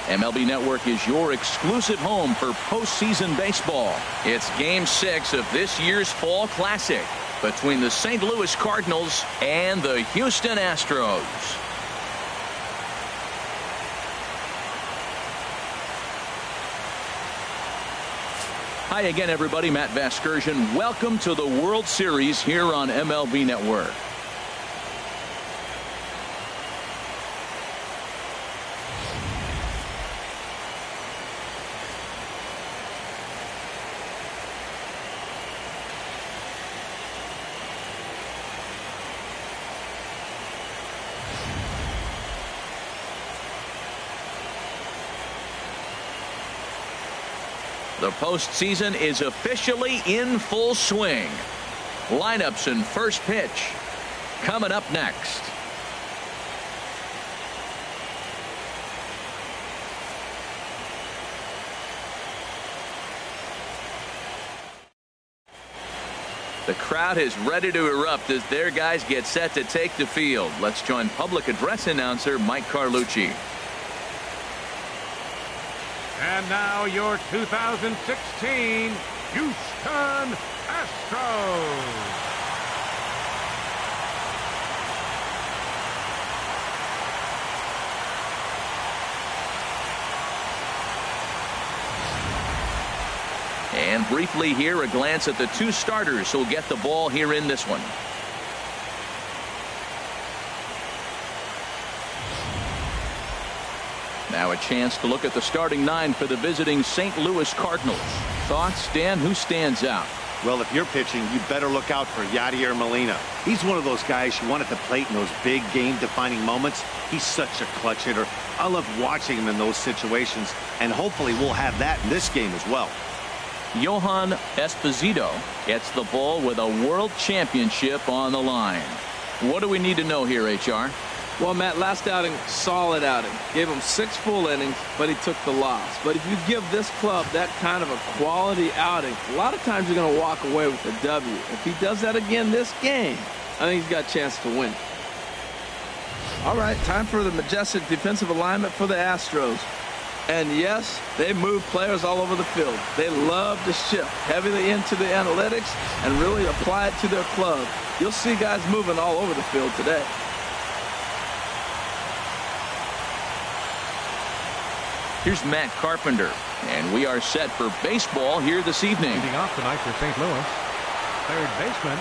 MLB Network is your exclusive home for postseason baseball. It's Game 6 of this year's Fall Classic between the St. Louis Cardinals and the Houston Astros. Hi again, everybody. Matt Vasgersian. Welcome to the World Series here on MLB Network. The postseason is officially in full swing. Lineups and first pitch coming up next. The crowd is ready to erupt as their guys get set to take the field. Let's join public address announcer Mike Carlucci. And now your 2016 Houston Astros. And briefly here, a glance at the two starters who'll get the ball here in this one. Now a chance to look at the starting nine for the visiting St. Louis Cardinals. Thoughts, Dan? Who stands out? Well, if you're pitching, you better look out for Yadier Molina. He's one of those guys you want at the plate in those big game-defining moments. He's such a clutch hitter. I love watching him in those situations, and hopefully we'll have that in this game as well. Yohan Esposito gets the ball with a world championship on the line. What do we need to know here, HR? Well, Matt, last outing, solid outing. Gave him 6 full innings, but he took the loss. But if you give this club that kind of a quality outing, a lot of times you're going to walk away with a W. If he does that again this game, I think he's got a chance to win. All right, time for the majestic defensive alignment for the Astros. And yes, they move players all over the field. They love to shift heavily into the analytics and really apply it to their club. You'll see guys moving all over the field today. Here's Matt Carpenter, and we are set for baseball here this evening. Leading off tonight for St. Louis, third baseman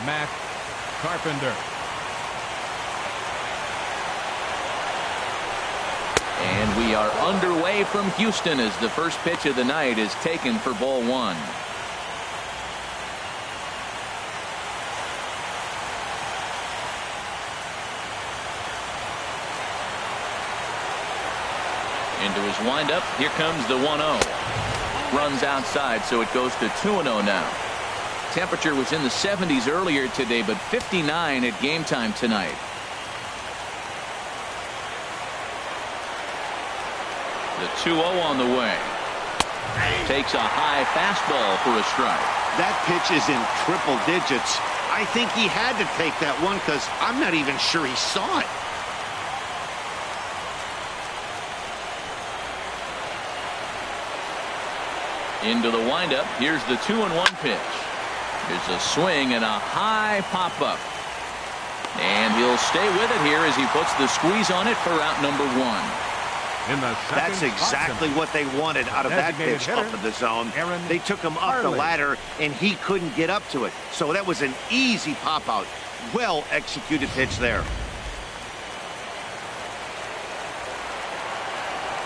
Matt Carpenter. And we are underway from Houston as the first pitch of the night is taken for ball 1. Into his windup. Here comes the 1-0. Runs outside, so it goes to 2-0 now. Temperature was in the 70s earlier today, but 59 at game time tonight. The 2-0 on the way. Takes a high fastball for a strike. That pitch is in triple digits. I think he had to take that one because I'm not even sure he saw it. Into the windup. Here's the 2-1 pitch. There's a swing and a high pop-up. And he'll stay with it here as he puts the squeeze on it for out number 1. That's exactly what they wanted out of that pitch up in the zone. They took him up the ladder, and he couldn't get up to it. So that was an easy pop-out. Well-executed pitch there.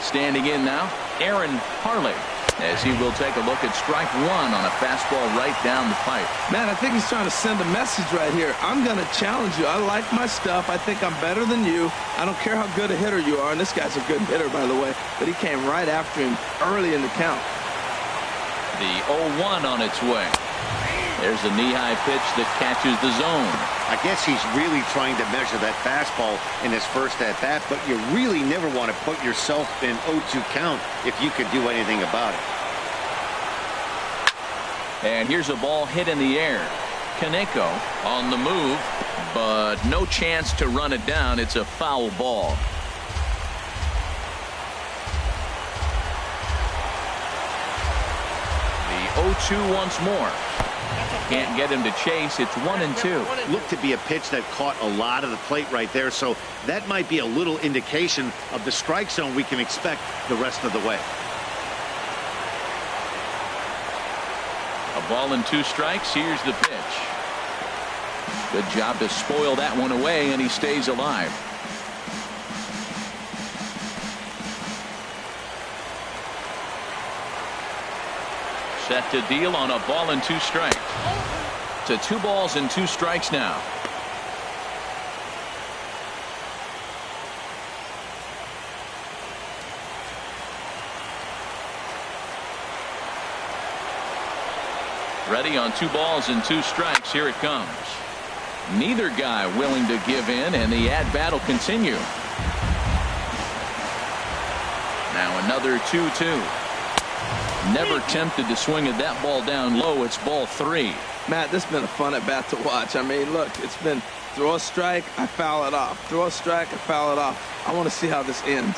Standing in now, Aaron Harley, as he will take a look at strike 1 on a fastball right down the pipe. Man, I think he's trying to send a message right here. I'm going to challenge you. I like my stuff. I think I'm better than you. I don't care how good a hitter you are. And this guy's a good hitter, by the way. But he came right after him early in the count. The 0-1 on its way. There's a knee-high pitch that catches the zone. I guess he's really trying to measure that fastball in his first at-bat, but you really never want to put yourself in 0-2 count if you could do anything about it. And here's a ball hit in the air. Kaneko on the move, but no chance to run it down. It's a foul ball. 0-2 once more. Can't get him to chase. It's 1-2. Looked to be a pitch that caught a lot of the plate right there, so that might be a little indication of the strike zone we can expect the rest of the way. A ball and 2 strikes. Here's the pitch. Good job to spoil that one away, and he stays alive. Set to deal on a ball and 2 strikes. To 2 balls and 2 strikes now. Ready on 2 balls and 2 strikes. Here it comes. Neither guy willing to give in, and the at-bat will continue. Now another 2-2. Never tempted to swing at that ball down low. It's ball 3. Matt, this has been a fun at-bat to watch. I mean, look, it's been throw a strike, I foul it off. Throw a strike, I foul it off. I want to see how this ends.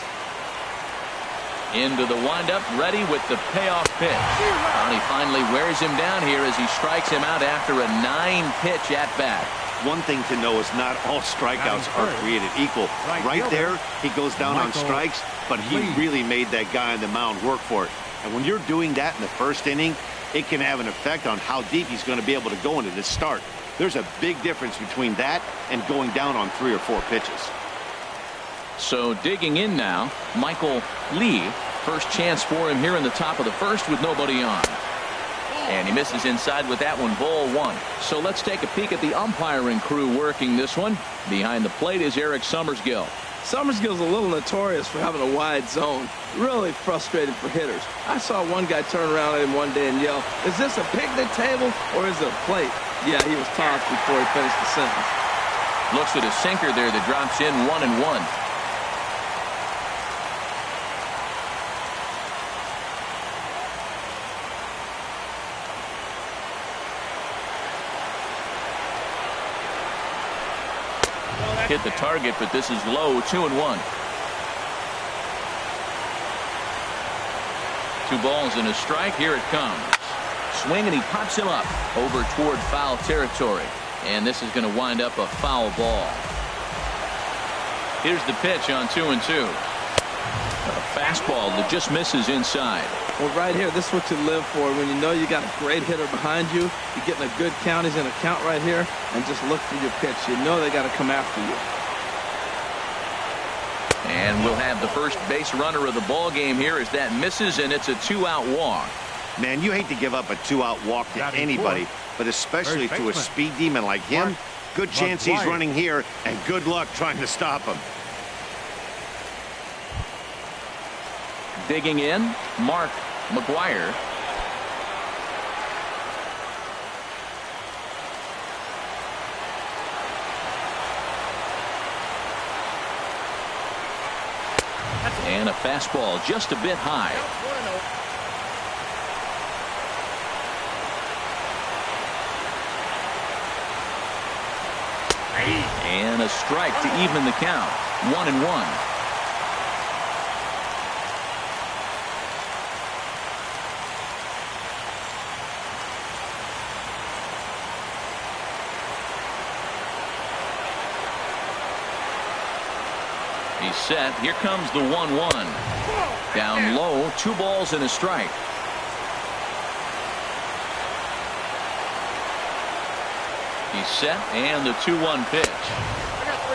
Into the windup, ready with the payoff pitch. And he finally wears him down here as he strikes him out after a 9-pitch at-bat. One thing to know is not all strikeouts are created equal. Right there, he goes down on strikes, but he really made that guy on the mound work for it. And when you're doing that in the first inning, it can have an effect on how deep he's going to be able to go into this start. There's a big difference between that and going down on 3 or 4 pitches. So digging in now, Michael Lee. First chance for him here in the top of the first with nobody on. And he misses inside with that one, ball 1. So let's take a peek at the umpiring crew working this one. Behind the plate is Eric Summersgill. Summersgill's a little notorious for having a wide zone. Really frustrating for hitters. I saw one guy turn around at him one day and yell, "Is this a picnic table or is it a plate?" Yeah, he was tossed before he finished the sentence. Looks at a sinker there that drops in 1-1. Hit the target, but this is low. 2-1. 2 balls and a strike. Here it comes. Swing, and he pops him up over toward foul territory. And this is going to wind up a foul ball. Here's the pitch on 2-2. A fastball that just misses inside. Well, right here, this is what you live for. When you know you got a great hitter behind you, you're getting a good count. He's in a count right here, and just look for your pitch. You know they got to come after you. And we'll have the first base runner of the ball game here as that misses, and it's a 2-out walk. Man, you hate to give up a 2-out walk to anybody, but especially to a speed demon like him. Good chance he's running here, and good luck trying to stop him. Digging in, Mark Maguire. And a fastball just a bit high. And a strike to even the count. 1-1. He's set. Here comes the 1-1. Down low, 2 balls and a strike. He's set, and the 2-1 pitch.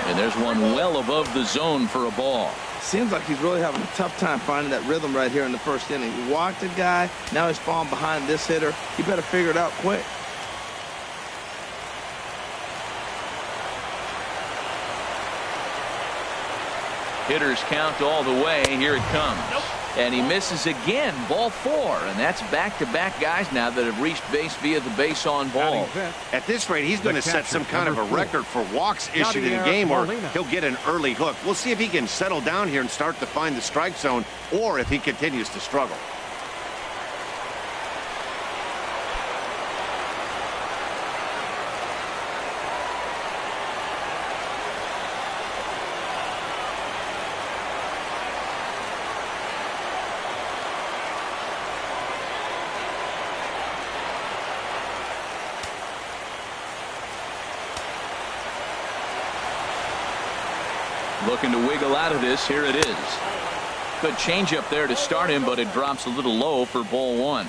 And there's one well above the zone for a ball. Seems like he's really having a tough time finding that rhythm right here in the first inning. He walked a guy. Now he's falling behind this hitter. He better figure it out quick. Hitters count all the way. Here it comes. And he misses again. Ball 4. And that's back-to-back guys now that have reached base via the base on ball. At this rate, he's going to set some kind of a record for walks issued in a game, or he'll get an early hook. We'll see if he can settle down here and start to find the strike zone, or if he continues to struggle. Looking to wiggle out of this. Here it is. Good changeup there to start him, but it drops a little low for ball one.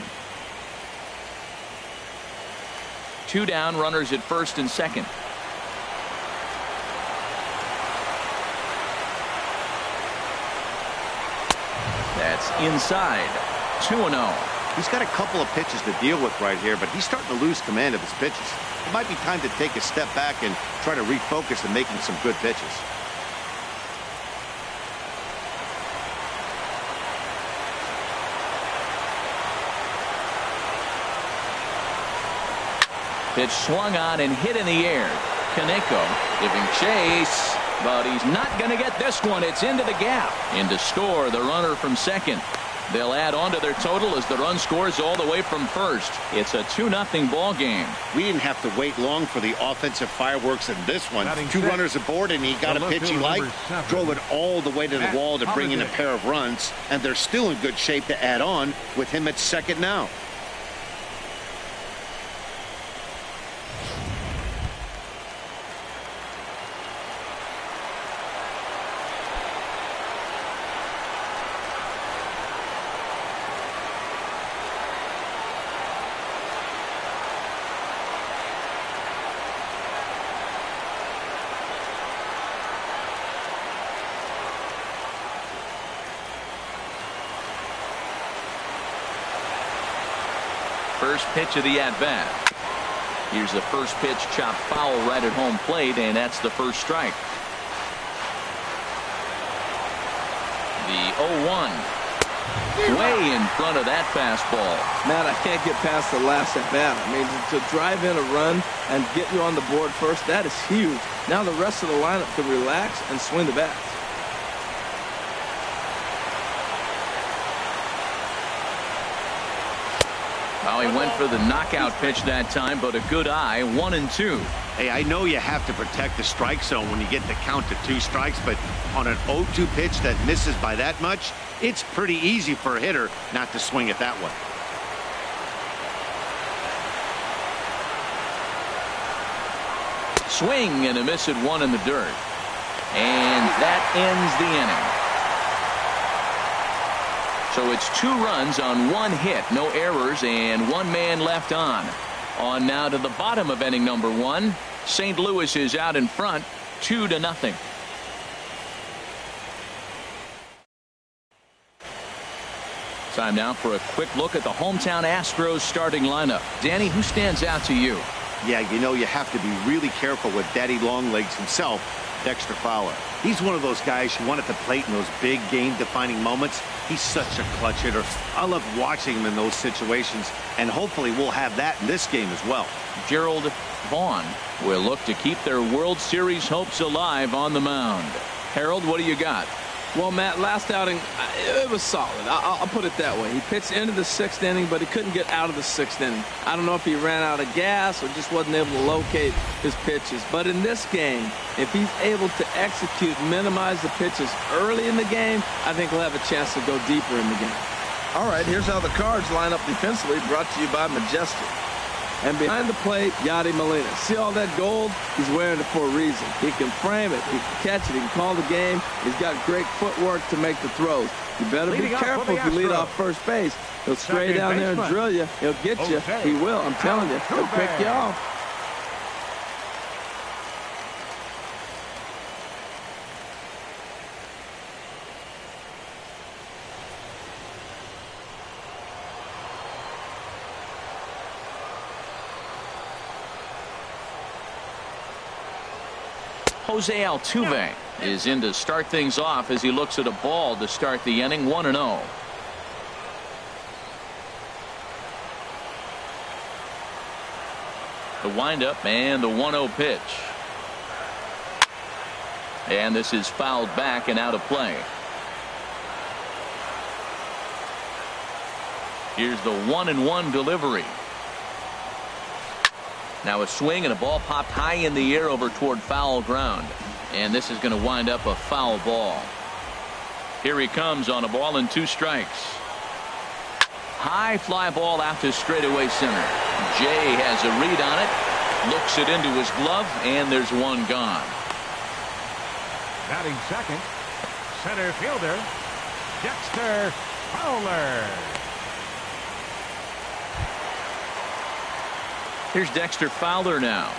2 down, runners at first and second. That's inside. 2-0. He's got a couple of pitches to deal with right here, but he's starting to lose command of his pitches. It might be time to take a step back and try to refocus and making some good pitches. Pitch swung on and hit in the air. Kaneko giving chase, but he's not going to get this one. It's into the gap. In to score the runner from second. They'll add on to their total as the run scores all the way from first. It's a 2-0 ball game. We didn't have to wait long for the offensive fireworks in this one. Batting 2 six. runners aboard, and he got a pitch he liked, drove it all the way to the wall to bring in a pair of runs, and they're still in good shape to add on with him at second now. First pitch of the at-bat. Here's the first pitch, chopped foul right at home plate, and that's the first strike. The 0-1. Way in front of that fastball. Matt, I can't get past the last at-bat. I mean, to drive in a run and get you on the board first, that is huge. Now the rest of the lineup can relax and swing the bat. Well, he went for the knockout pitch that time, but a good eye. 1-2. Hey, I know you have to protect the strike zone when you get the count to 2 strikes, but on an 0-2 pitch that misses by that much, it's pretty easy for a hitter not to swing it that way. Swing and a miss at 1 in the dirt. And that ends the inning. So it's 2 runs on 1 hit, no errors, and 1 man left on. On now to the bottom of inning number 1. St. Louis is out in front, 2-0. Time now for a quick look at the hometown Astros starting lineup. Danny, who stands out to you? Yeah, you know, you have to be really careful with Daddy Longlegs himself, Dexter Fowler. He's one of those guys who want at the plate in those big game-defining moments. He's such a clutch hitter. I love watching him in those situations, and hopefully we'll have that in this game as well. Gerald Vaughn will look to keep their World Series hopes alive on the mound. Harold, what do you got? Well, Matt, last outing, it was solid. I'll put it that way. He pitched into the 6th inning, but he couldn't get out of the 6th inning. I don't know if he ran out of gas or just wasn't able to locate his pitches. But in this game, if he's able to execute, minimize the pitches early in the game, I think he'll have a chance to go deeper in the game. All right, here's how the Cards line up defensively, brought to you by Majestic. And behind the plate, Yadi Molina. See all that gold? He's wearing it for a reason. He can frame it. He can catch it. He can call the game. He's got great footwork to make the throws. You better be careful if you lead off first base. He'll stray down there and drill you. He'll get you. He will. I'm telling you. He'll pick you off. Jose Altuve is in to start things off as he looks at a ball to start the inning. 1-0. The windup and the 1-0 pitch. And this is fouled back and out of play. Here's the 1-1 delivery. Now a swing and a ball popped high in the air over toward foul ground. And this is going to wind up a foul ball. Here he comes on a ball and 2 strikes. High fly ball out to straightaway center. Jay has a read on it. Looks it into his glove, and there's 1 gone. Batting second, center fielder, Dexter Fowler. Here's Dexter Fowler now.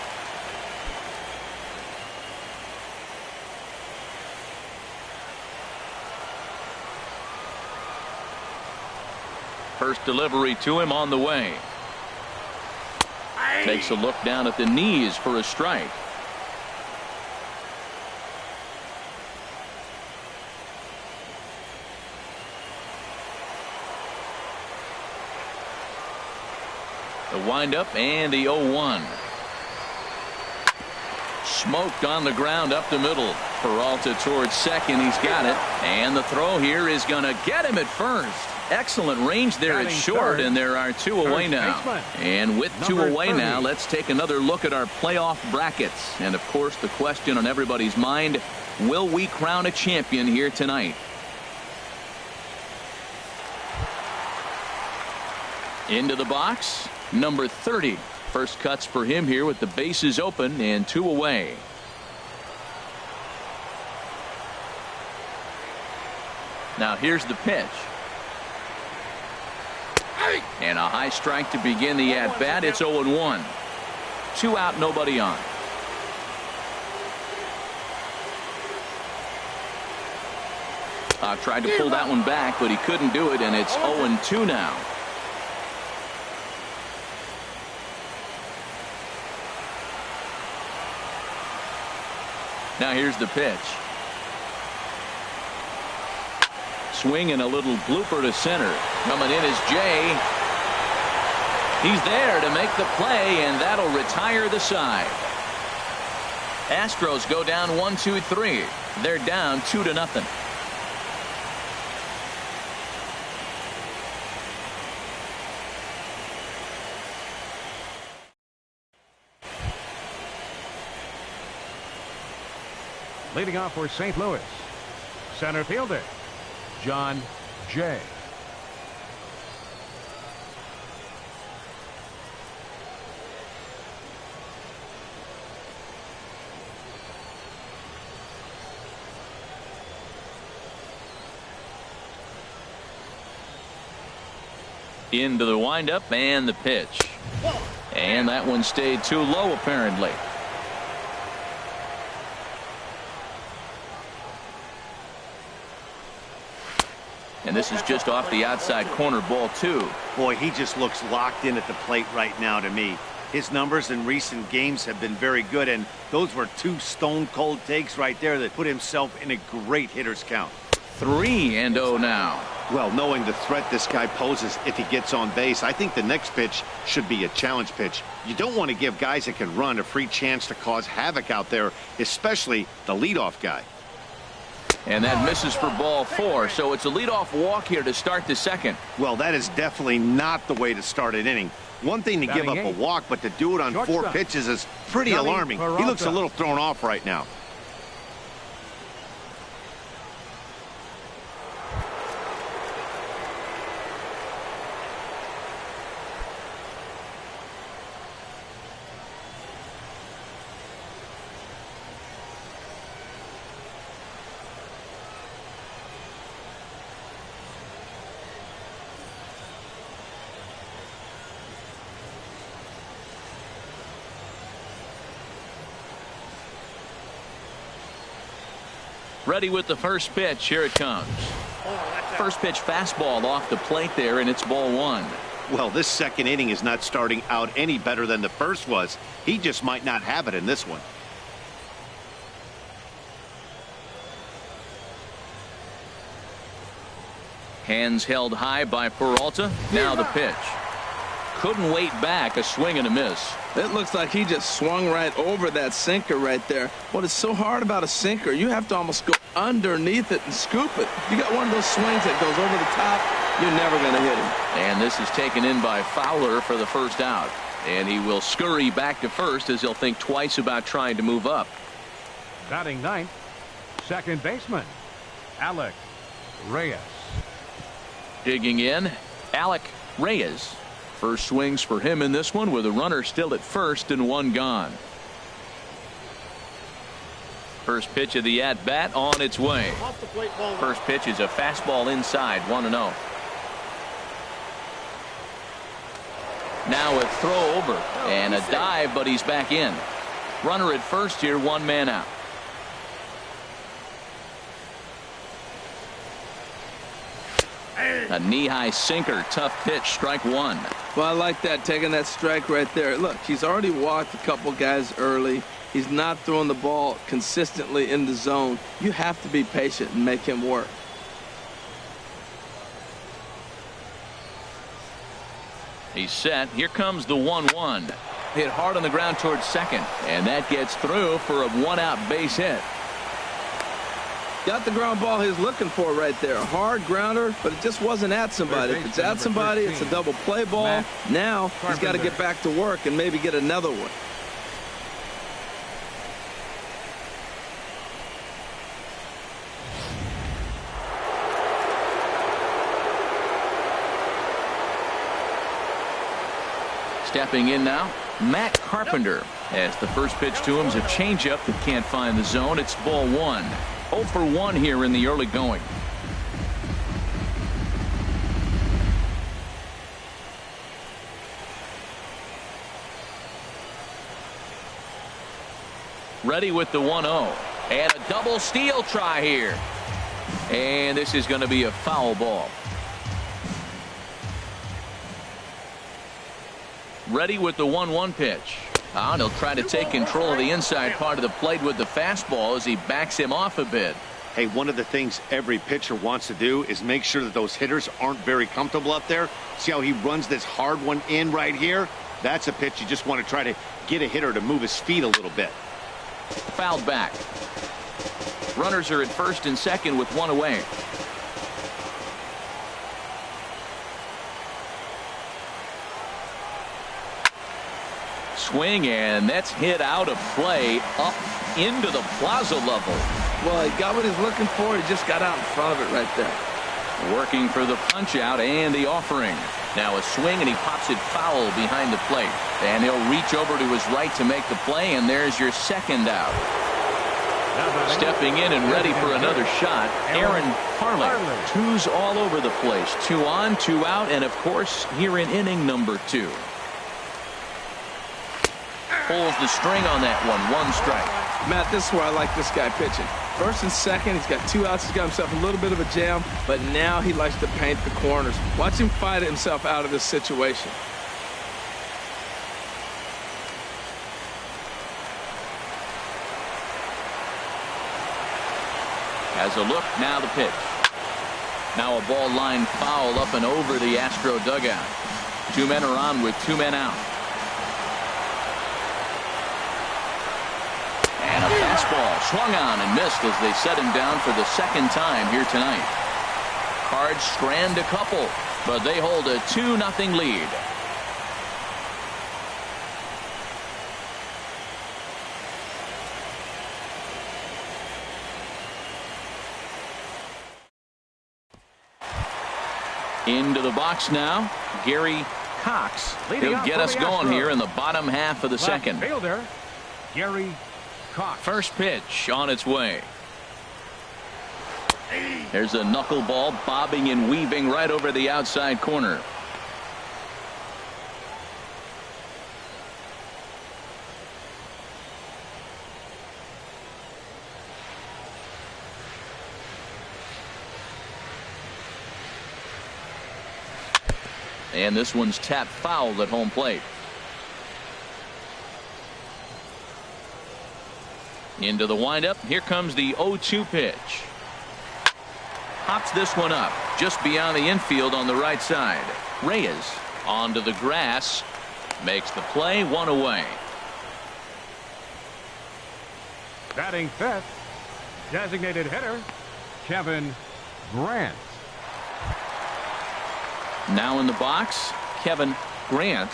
First delivery to him on the way. Takes a look down at the knees for a strike. The windup and the 0-1. Smoked on the ground up the middle. Peralta towards second. He's got it. And the throw here is going to get him at first. Excellent range there at short, and there are two away now. And with two away now, let's take another look at our playoff brackets. And of course, the question on everybody's mind, will we crown a champion here tonight? Into the box, number 30. First cuts for him here with the bases open and two away. Now here's the pitch. And a high strike to begin the at-bat. It's 0-1. 2 out, nobody on. Tried to pull that one back, but he couldn't do it, and it's 0-2 now. Now here's the pitch. Swing and a little blooper to center. Coming in is Jay. He's there to make the play, and that'll retire the side. Astros go down 1-2-3. They're down 2-0. Leading off for St. Louis, center fielder John Jay. Into the windup and the pitch. And that one stayed too low apparently. And this is just off the outside corner, ball 2. Boy, he just looks locked in at the plate right now to me. His numbers in recent games have been very good, and those were 2 stone-cold takes right there that put himself in a great hitter's count. 3-0 now. Well, knowing the threat this guy poses if he gets on base, I think the next pitch should be a challenge pitch. You don't want to give guys that can run a free chance to cause havoc out there, especially the leadoff guy. And that misses for ball 4, so it's a leadoff walk here to start the second. Well, that is definitely not the way to start an inning. One thing to give up a walk, but to do it on 4 pitches is pretty alarming. He looks a little thrown off right now. Ready with the first pitch. Here it comes. First pitch fastball off the plate there, and it's ball 1. Well, this second inning is not starting out any better than the first was. He just might not have it in this one. Hands held high by Peralta. Now the pitch. Couldn't wait back. A swing and a miss. It looks like he just swung right over that sinker right there. What is so hard about a sinker, you have to almost go underneath it and scoop it. You got one of those swings that goes over the top, you're never going to hit him. And this is taken in by Fowler for the first out. And he will scurry back to first as he'll think twice about trying to move up. Batting ninth, second baseman Reyes. Digging in, Reyes. First swings for him in this one with a runner still at first and 1 gone. First pitch of the at-bat on its way. First pitch is a fastball inside, 1-0. Now a throw over and a dive, but he's back in. Runner at first here, 1 man out. A knee-high sinker, tough pitch, strike 1. Well, I like that, taking that strike right there. Look, he's already walked a couple guys early. He's not throwing the ball consistently in the zone. You have to be patient and make him work. He's set. Here comes the 1-1. Hit hard on the ground towards second, and that gets through for a 1-out base hit. Got the ground ball he's looking for right there. A hard grounder, but it just wasn't at somebody. If it's at somebody, it's a double play ball. Now he's got to get back to work and maybe get another one. Stepping in now, Matt Carpenter. As the first pitch to him is a changeup that can't find the zone. It's ball 1. 0 for 1 here in the early going. Ready with the 1-0. And a double steal try here. And this is going to be a foul ball. Ready with the 1-1 pitch. And he'll try to take control of the inside part of the plate with the fastball as he backs him off a bit. Hey, one of the things every pitcher wants to do is make sure that those hitters aren't very comfortable up there. See how he runs this hard one in right here? That's a pitch you just want to try to get a hitter to move his feet a little bit. Fouled back. Runners are at first and second with 1 away. Swing, and that's hit out of play up into the plaza level. Well, he got what he's looking for. He just got out in front of it right there. Working for the punch out and the offering. Now a swing, and he pops it foul behind the plate. And he'll reach over to his right to make the play, and there's your second out. Stepping in and ready for another shot, Aaron Harley. 2's all over the place. 2 on, 2 out, and of course here in inning number 2. Pulls the string on that one. 1 strike. Matt, this is where I like this guy pitching. First and second, he's got 2 outs. He's got himself a little bit of a jam, but now he likes to paint the corners. Watch him fight himself out of this situation. Has a look, now the pitch. Now a ball line foul up and over the Astro dugout. 2 men are on with 2 men out. And a fastball swung on and missed as they set him down for the second time here tonight. Cards strand a couple, but they hold a 2-0 lead. Into the box now, Gary Cox. He'll get us going here in the bottom half of the second. Fielder, Gary Cox. First pitch on its way. There's a knuckleball bobbing and weaving right over the outside corner. And this one's tapped foul at home plate. Into the windup. Here comes the 0-2 pitch. Hops this one up just beyond the infield on the right side. Reyes onto the grass. Makes the play. 1 away. Batting fifth, designated hitter, Kevin Grant. Now in the box, Kevin Grant.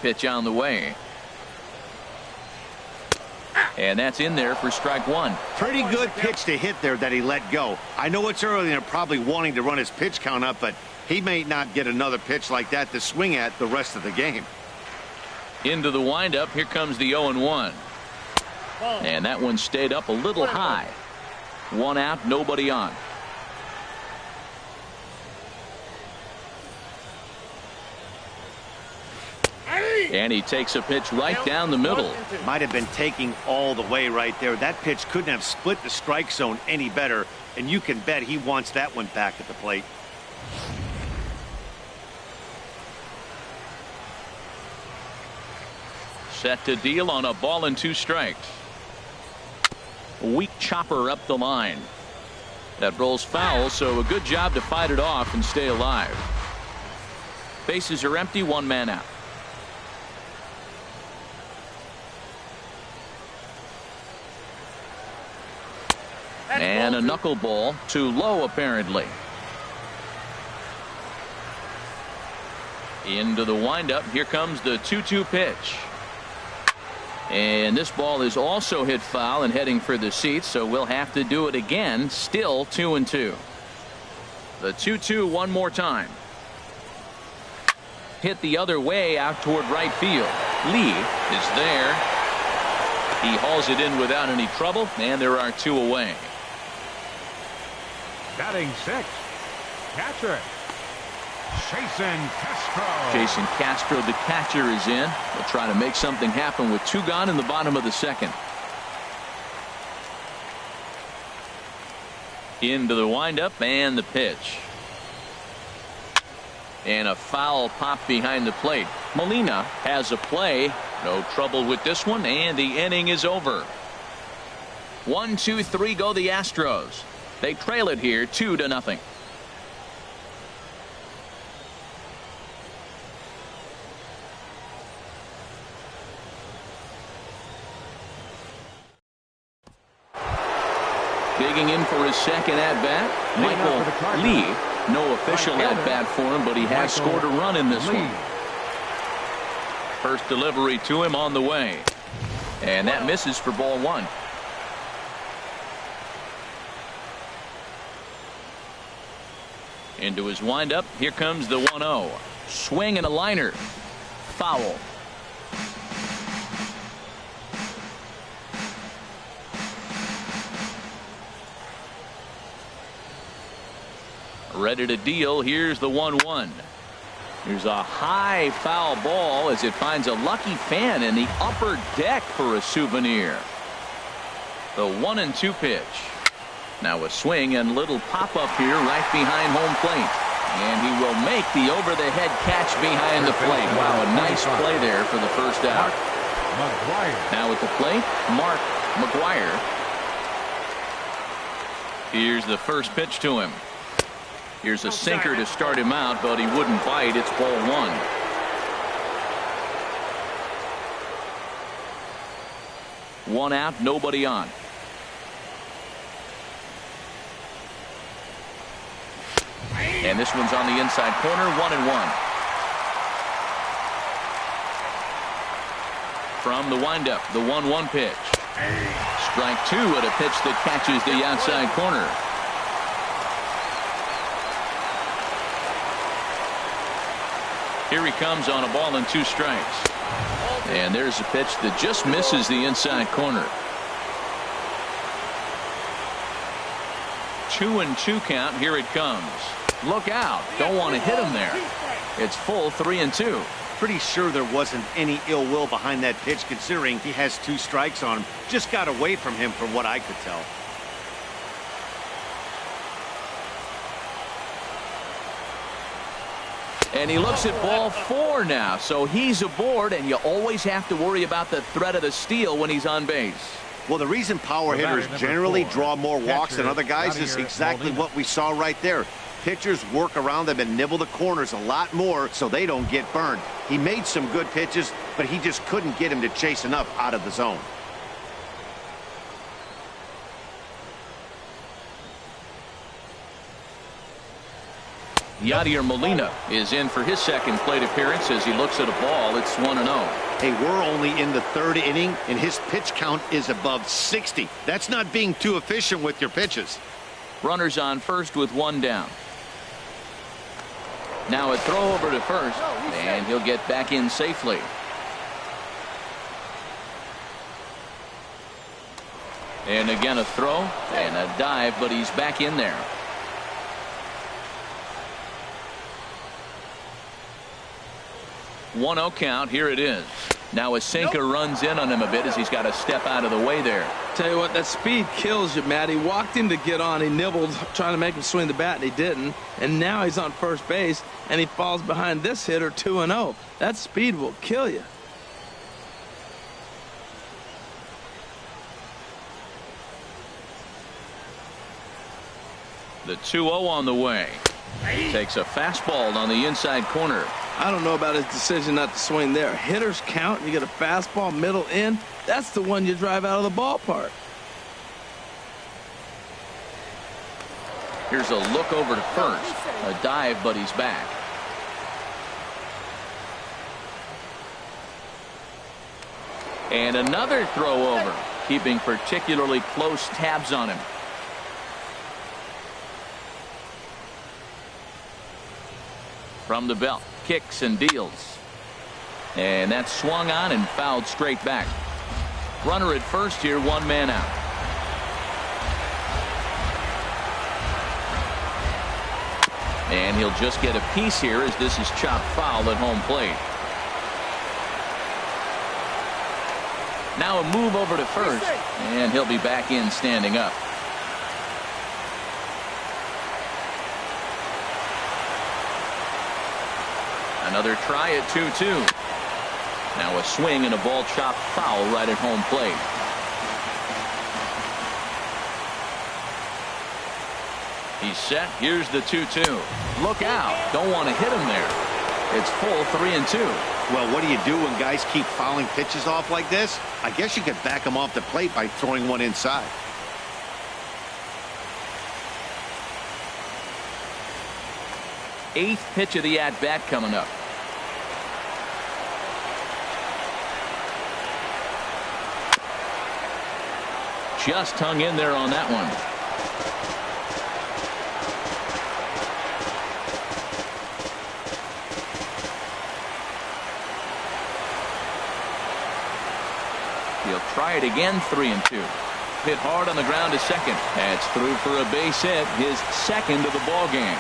Pitch on the way. And that's in there for strike 1. Pretty good pitch to hit there that he let go. I know it's early and they're probably wanting to run his pitch count up, but He may not get another pitch like that to swing at the rest of the game. Into the windup. Here comes the 0-1. And that one stayed up a little high. 1 out, nobody on. And he takes a pitch right down the middle. Might have been taking all the way right there. That pitch couldn't have split the strike zone any better. And you can bet he wants that one back at the plate. Set to deal on a ball and 2 strikes. Weak chopper up the line. That rolls foul, so a good job to fight it off and stay alive. Bases are empty, 1 man out. And a knuckleball too low apparently. Into the windup. Here comes the 2-2 pitch. And this ball is also hit foul and heading for the seats, so we'll have to do it again. Still 2-2. The 2-2 one more time. Hit the other way out toward right field. Lee is there. He hauls it in without any trouble, and there are 2 away. Batting 6th, catcher, Jason Castro, the catcher, is in. They'll try to make something happen with 2 gone in the bottom of the 2nd. Into the windup and the pitch. And a foul pop behind the plate. Molina has a play. No trouble with this one, and the inning is over. 1, 2, 3 go the Astros. They trail it here 2-0. Digging in for his 2nd at-bat, Michael Lee. No official at-bat for him, but he has scored a run in this one. First delivery to him on the way. And that misses for ball 1. Into his windup. Here comes the 1-0. Swing and a liner. Foul. Ready to deal. Here's the 1-1. Here's a high foul ball as it finds a lucky fan in the upper deck for a souvenir. The 1-2 pitch. Now a swing and little pop up here right behind home plate. And he will make the over-the-head catch behind the plate. Wow, a nice play there for the first out. Maguire. Now at the plate, Mark Maguire. Here's the first pitch to him. Here's a sinker to start him out, but he wouldn't bite. It's ball 1. One out, nobody on. And this one's on the inside corner, 1-1. From the windup, the 1-1 pitch. Strike 2 at a pitch that catches the outside corner. Here he comes on a ball and 2 strikes. And there's a pitch that just misses the inside corner. 2-2 count. Here it comes. Look out. Don't want to hit him there. It's full 3-2. Pretty sure there wasn't any ill will behind that pitch considering he has 2 strikes on him. Just got away from him from what I could tell. And he looks at ball 4 now. So he's aboard, and you always have to worry about the threat of the steal when he's on base. Well, the reason power hitters generally draw more walks than other guys is exactly what we saw right there. Pitchers work around them and nibble the corners a lot more so they don't get burned. He made some good pitches, but he just couldn't get him to chase enough out of the zone. Yadier Molina is in for his 2nd plate appearance as he looks at a ball. It's 1-0. Hey, we're only in the 3rd inning, and his pitch count is above 60. That's not being too efficient with your pitches. Runners on first with 1 down. Now a throw over to first, and he'll get back in safely. And again a throw and a dive, but he's back in there. One 0 count. Here it is. Now a sinker runs in on him a bit as he's got to step out of the way there. Tell you what, that speed kills you, Matt. He walked in to get on. He nibbled, trying to make him swing the bat, and he didn't. And now he's on first base, and he falls behind this hitter 2-0. That speed will kill you. The 2-0 on the way. Takes a fastball on the inside corner. I don't know about his decision not to swing there. Hitters count. You get a fastball middle in. That's the one you drive out of the ballpark. Here's a look over to first. A dive, but he's back. And another throw over, keeping particularly close tabs on him. From the belt, kicks and deals. And that's swung on and fouled straight back. Runner at first here, one man out. And he'll just get a piece here as this is chopped foul at home plate. Now a move over to first, and he'll be back in standing up. Another try at 2-2. Now a swing and a ball chopped foul right at home plate. He's set. Here's the 2-2. Look out. Don't want to hit him there. It's full 3-2. Well, what do you do when guys keep fouling pitches off like this? I guess you could back them off the plate by throwing one inside. Eighth pitch of the at-bat coming up. Just hung in there on that one. He'll try it again, 3-2. Hit hard on the ground to second. That's through for a base hit, his second of the ball game.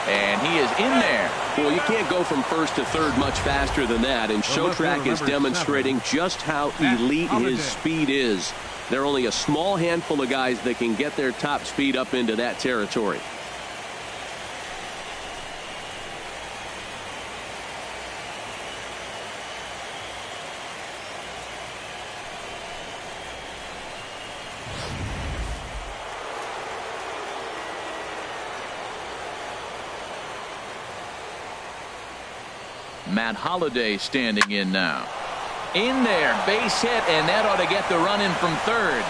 And he is in there. Well, you can't go from first to third much faster than that, and Showtrack is demonstrating just how elite his speed is. There are only a small handful of guys that can get their top speed up into that territory. Matt Holliday standing in now. In there, base hit, and that ought to get the run in from third.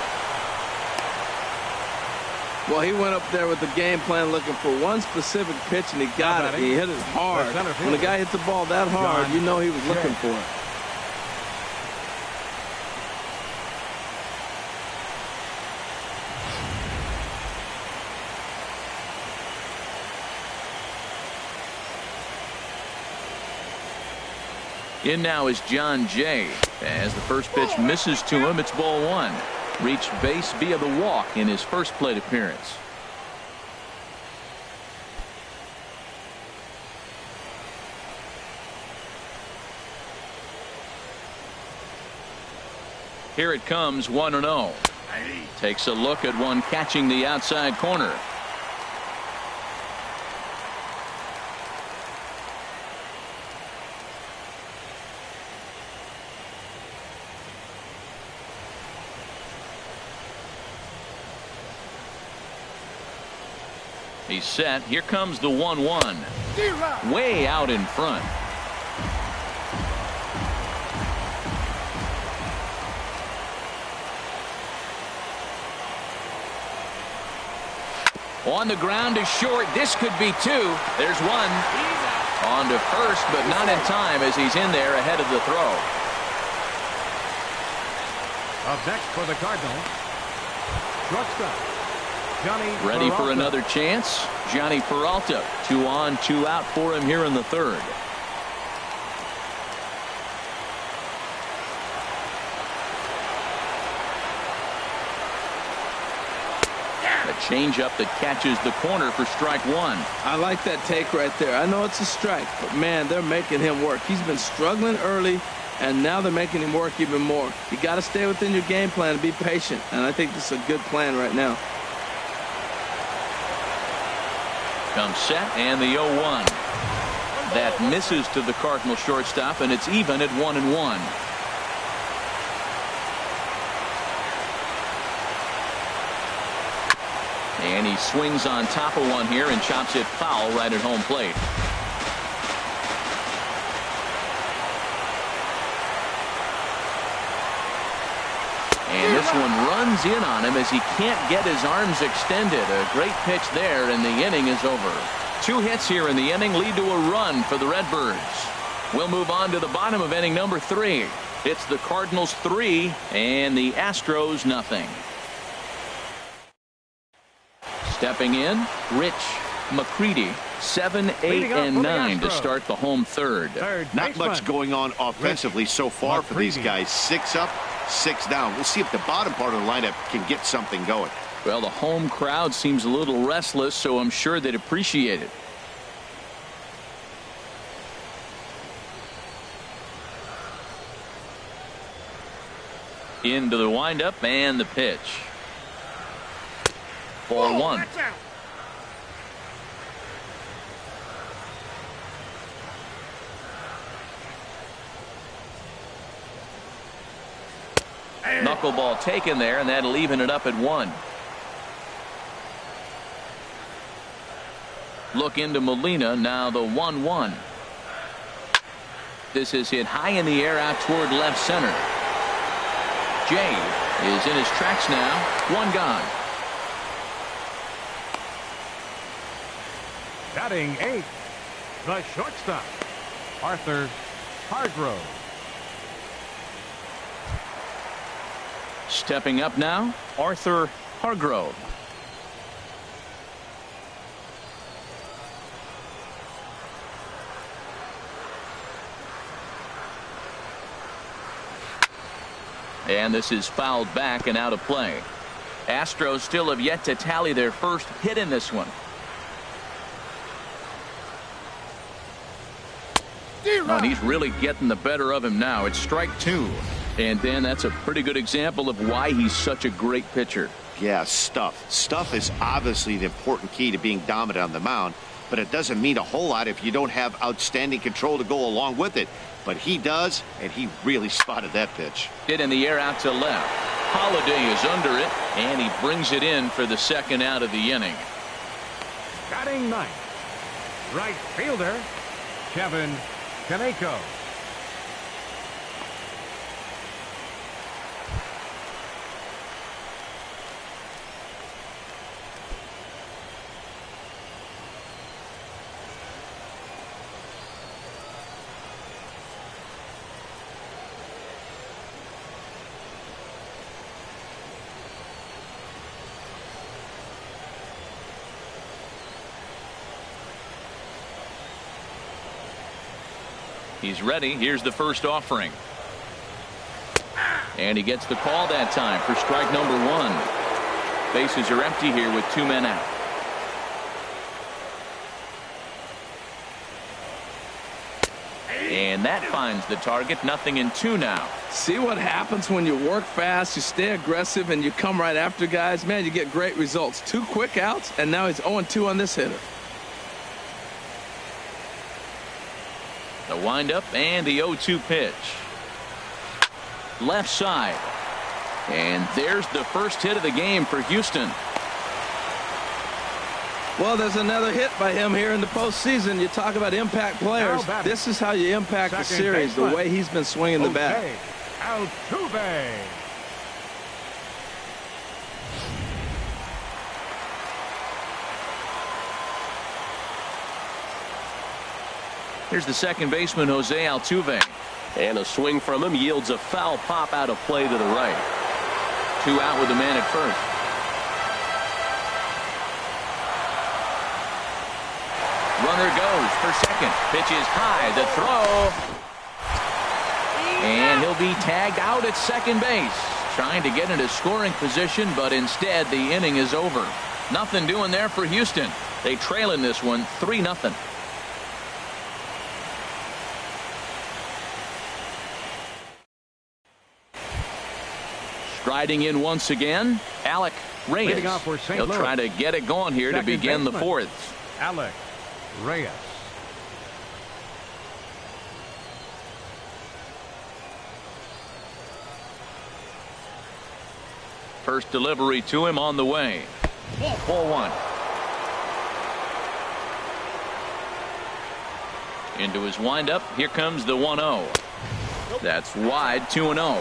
Well, he went up there with the game plan looking for one specific pitch, and he got it. He hit it hard. When the guy hits the ball that hard, you know he was looking for it. In now is John Jay. As the first pitch misses to him, it's ball one. Reached base via the walk in his first plate appearance. Here it comes, 1-0. Takes a look at one catching the outside corner. He's set. Here comes the 1-1. Way out in front. On the ground to short. This could be two. There's one. On to first, but not in time as he's in there ahead of the throw. Up next for the Cardinals, shortstop Ready for another chance. Johnny Peralta. 2 on, 2 out for him here in the third. A changeup that catches the corner for strike 1. I like that take right there. I know it's a strike, but man, they're making him work. He's been struggling early, and now they're making him work even more. You got to stay within your game plan and be patient, and I think this is a good plan right now. Comes set, and the 0-1. That misses to the Cardinal shortstop, and it's even at 1-1. And he swings on top of one here and chops it foul right at home plate. And this one runs in on him as he can't get his arms extended. A great pitch there, and the inning is over. 2 hits here in the inning lead to a run for the Redbirds. We'll move on to the bottom of inning number 3. It's the Cardinals 3 and the Astros nothing. Stepping in, Rich McCready. 7, 8, and 9 to start the home third. Not much going on offensively so far for these guys. 6 up, 6 down. We'll see if the bottom part of the lineup can get something going. Well, the home crowd seems a little restless, so I'm sure they'd appreciate it. Into the windup and the pitch. Ball 1. Knuckleball taken there, and that'll even it up at 1. Look into Molina, now the 1-1. This is hit high in the air out toward left center. Jay is in his tracks now. 1 gone. Batting 8th, the shortstop, Arthur Hargrove. Stepping up now, Arthur Hargrove. And this is fouled back and out of play. Astros still have yet to tally their first hit in this one. Oh, and he's really getting the better of him now. It's strike 2. And then that's a pretty good example of why he's such a great pitcher. Yeah, stuff. Stuff is obviously the important key to being dominant on the mound, but it doesn't mean a whole lot if you don't have outstanding control to go along with it. But he does, and he really spotted that pitch. Hit in the air out to left. Holiday is under it, and he brings it in for the second out of the inning. Batting 9th, right fielder, Kevin Kaneko. He's ready. Here's the first offering. And he gets the call that time for strike number 1. Bases are empty here with 2 men out. And that finds the target. 0-2 now. See what happens when you work fast, you stay aggressive, and you come right after guys. Man, you get great results. 2 quick outs, and now he's 0-2 on this hitter. The windup and the 0-2 pitch. Left side. And there's the first hit of the game for Houston. Well, there's another hit by him here in the postseason. You talk about impact players. This is how you impact the series, the way he's been swinging the bat. Altuve. Here's the second baseman, Jose Altuve. And a swing from him yields a foul pop out of play to the right. 2 out with the man at first. Runner goes for second. Pitch is high. The throw. And he'll be tagged out at second base. Trying to get into scoring position, but instead the inning is over. Nothing doing there for Houston. They trail in this one 3-0. Striding in once again, Alec Reyes. He'll try to get it going here to begin the fourth. Alec Reyes. First delivery to him on the way. 4-1. Into his windup. Here comes the 1-0. That's wide. 2-0.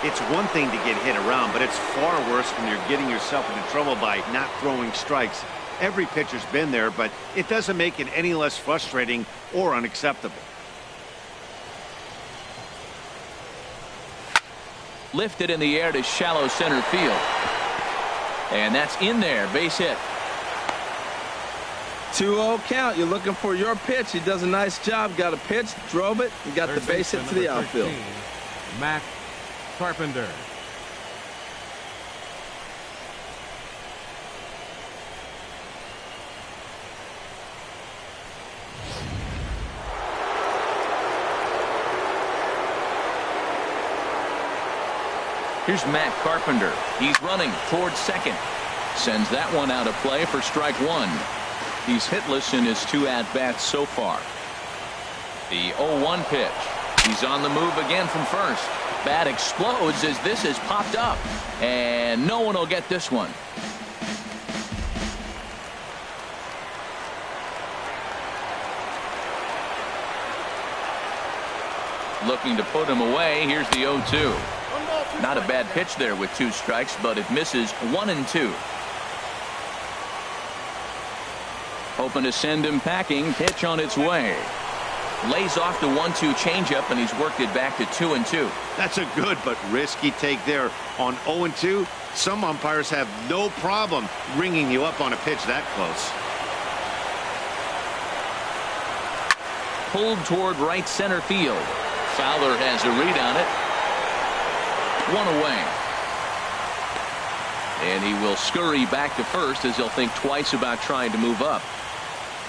It's one thing to get hit around, but it's far worse when you're getting yourself into trouble by not throwing strikes. Every pitcher's been there, but it doesn't make it any less frustrating or unacceptable. Lifted in the air to shallow center field. And that's in there. Base hit. 2-0 count. You're looking for your pitch. He does a nice job. Got a pitch, drove it, and got the base hit to the outfield. Carpenter. Here's Matt Carpenter. He's running towards second. Sends that one out of play for strike one. He's hitless in his 2 at-bats so far. The 0-1 pitch. He's on the move again from first. Bat explodes as this has popped up. And no one will get this one. Looking to put him away. Here's the 0-2. Not a bad pitch there with 2 strikes, but it misses 1 and 2. Hoping to send him packing. Pitch on its way. Lays off the 1-2 changeup, and he's worked it back to 2 and 2. That's a good but risky take there. On 0 and 2, some umpires have no problem ringing you up on a pitch that close. Pulled toward right center field. Fowler has a read on it. 1 away. And he will scurry back to first as he'll think twice about trying to move up.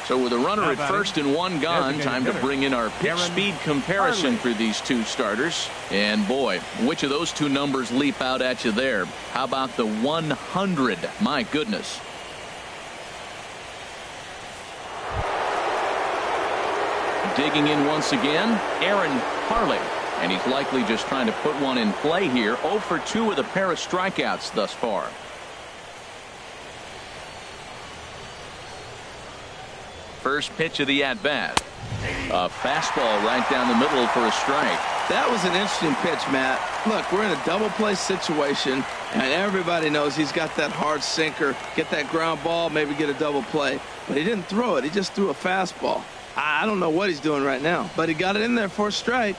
So with a runner at first and 1 gone, time to bring in our pitch speed comparison for these 2 starters. And boy, which of those 2 numbers leap out at you there? How about the 100? My goodness. Digging in once again, Aaron Harley. And he's likely just trying to put one in play here. 0 for 2 with a pair of strikeouts thus far. First pitch of the at-bat. A fastball right down the middle for a strike. That was an interesting pitch, Matt. Look, we're in a double play situation, and everybody knows he's got that hard sinker. Get that ground ball, maybe get a double play. But he didn't throw it. He just threw a fastball. I don't know what he's doing right now, but he got it in there for a strike.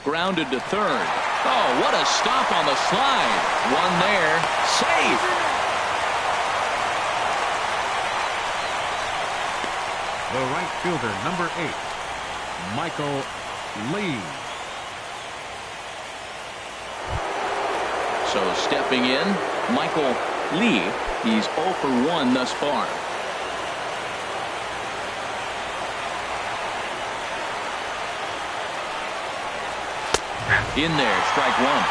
Grounded to third. Oh, what a stop on the slide. One there. Safe. The right fielder, number 8, Michael Lee. So stepping in, Michael Lee. He's 0 for 1 thus far. In there, strike 1.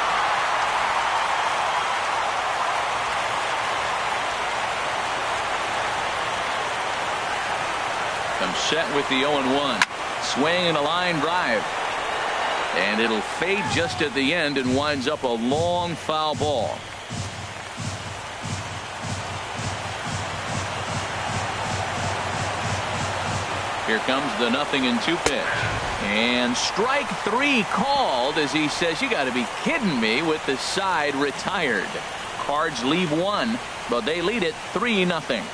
Comes set with the 0-1. Swing and a line drive. And it'll fade just at the end and winds up a long foul ball. Here comes the 0-2 pitch. And strike 3 called as he says, you got to be kidding me, with the side retired. Cards leave 1, but they lead it 3-0.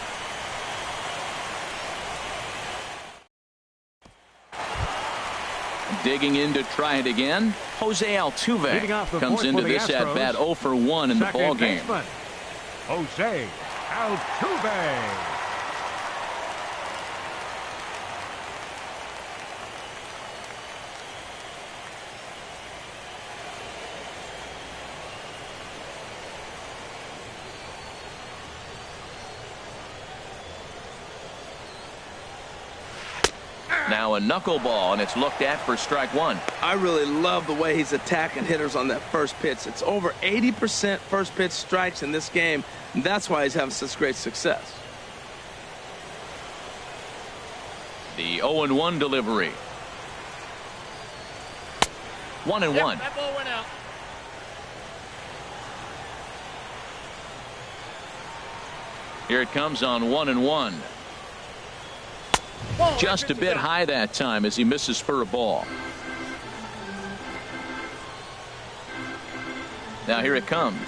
Digging in to try it again. Jose Altuve comes into this at bat 0 for 1 in the ball game. Jose Altuve. Now a knuckleball, and it's looked at for strike one. I really love the way he's attacking hitters on that first pitch. It's over 80% first pitch strikes in this game, and that's why he's having such great success. The 0-1 delivery. 1-1. That ball went out. Here it comes on 1-1. Just a bit high that time as he misses for a ball. Now here it comes.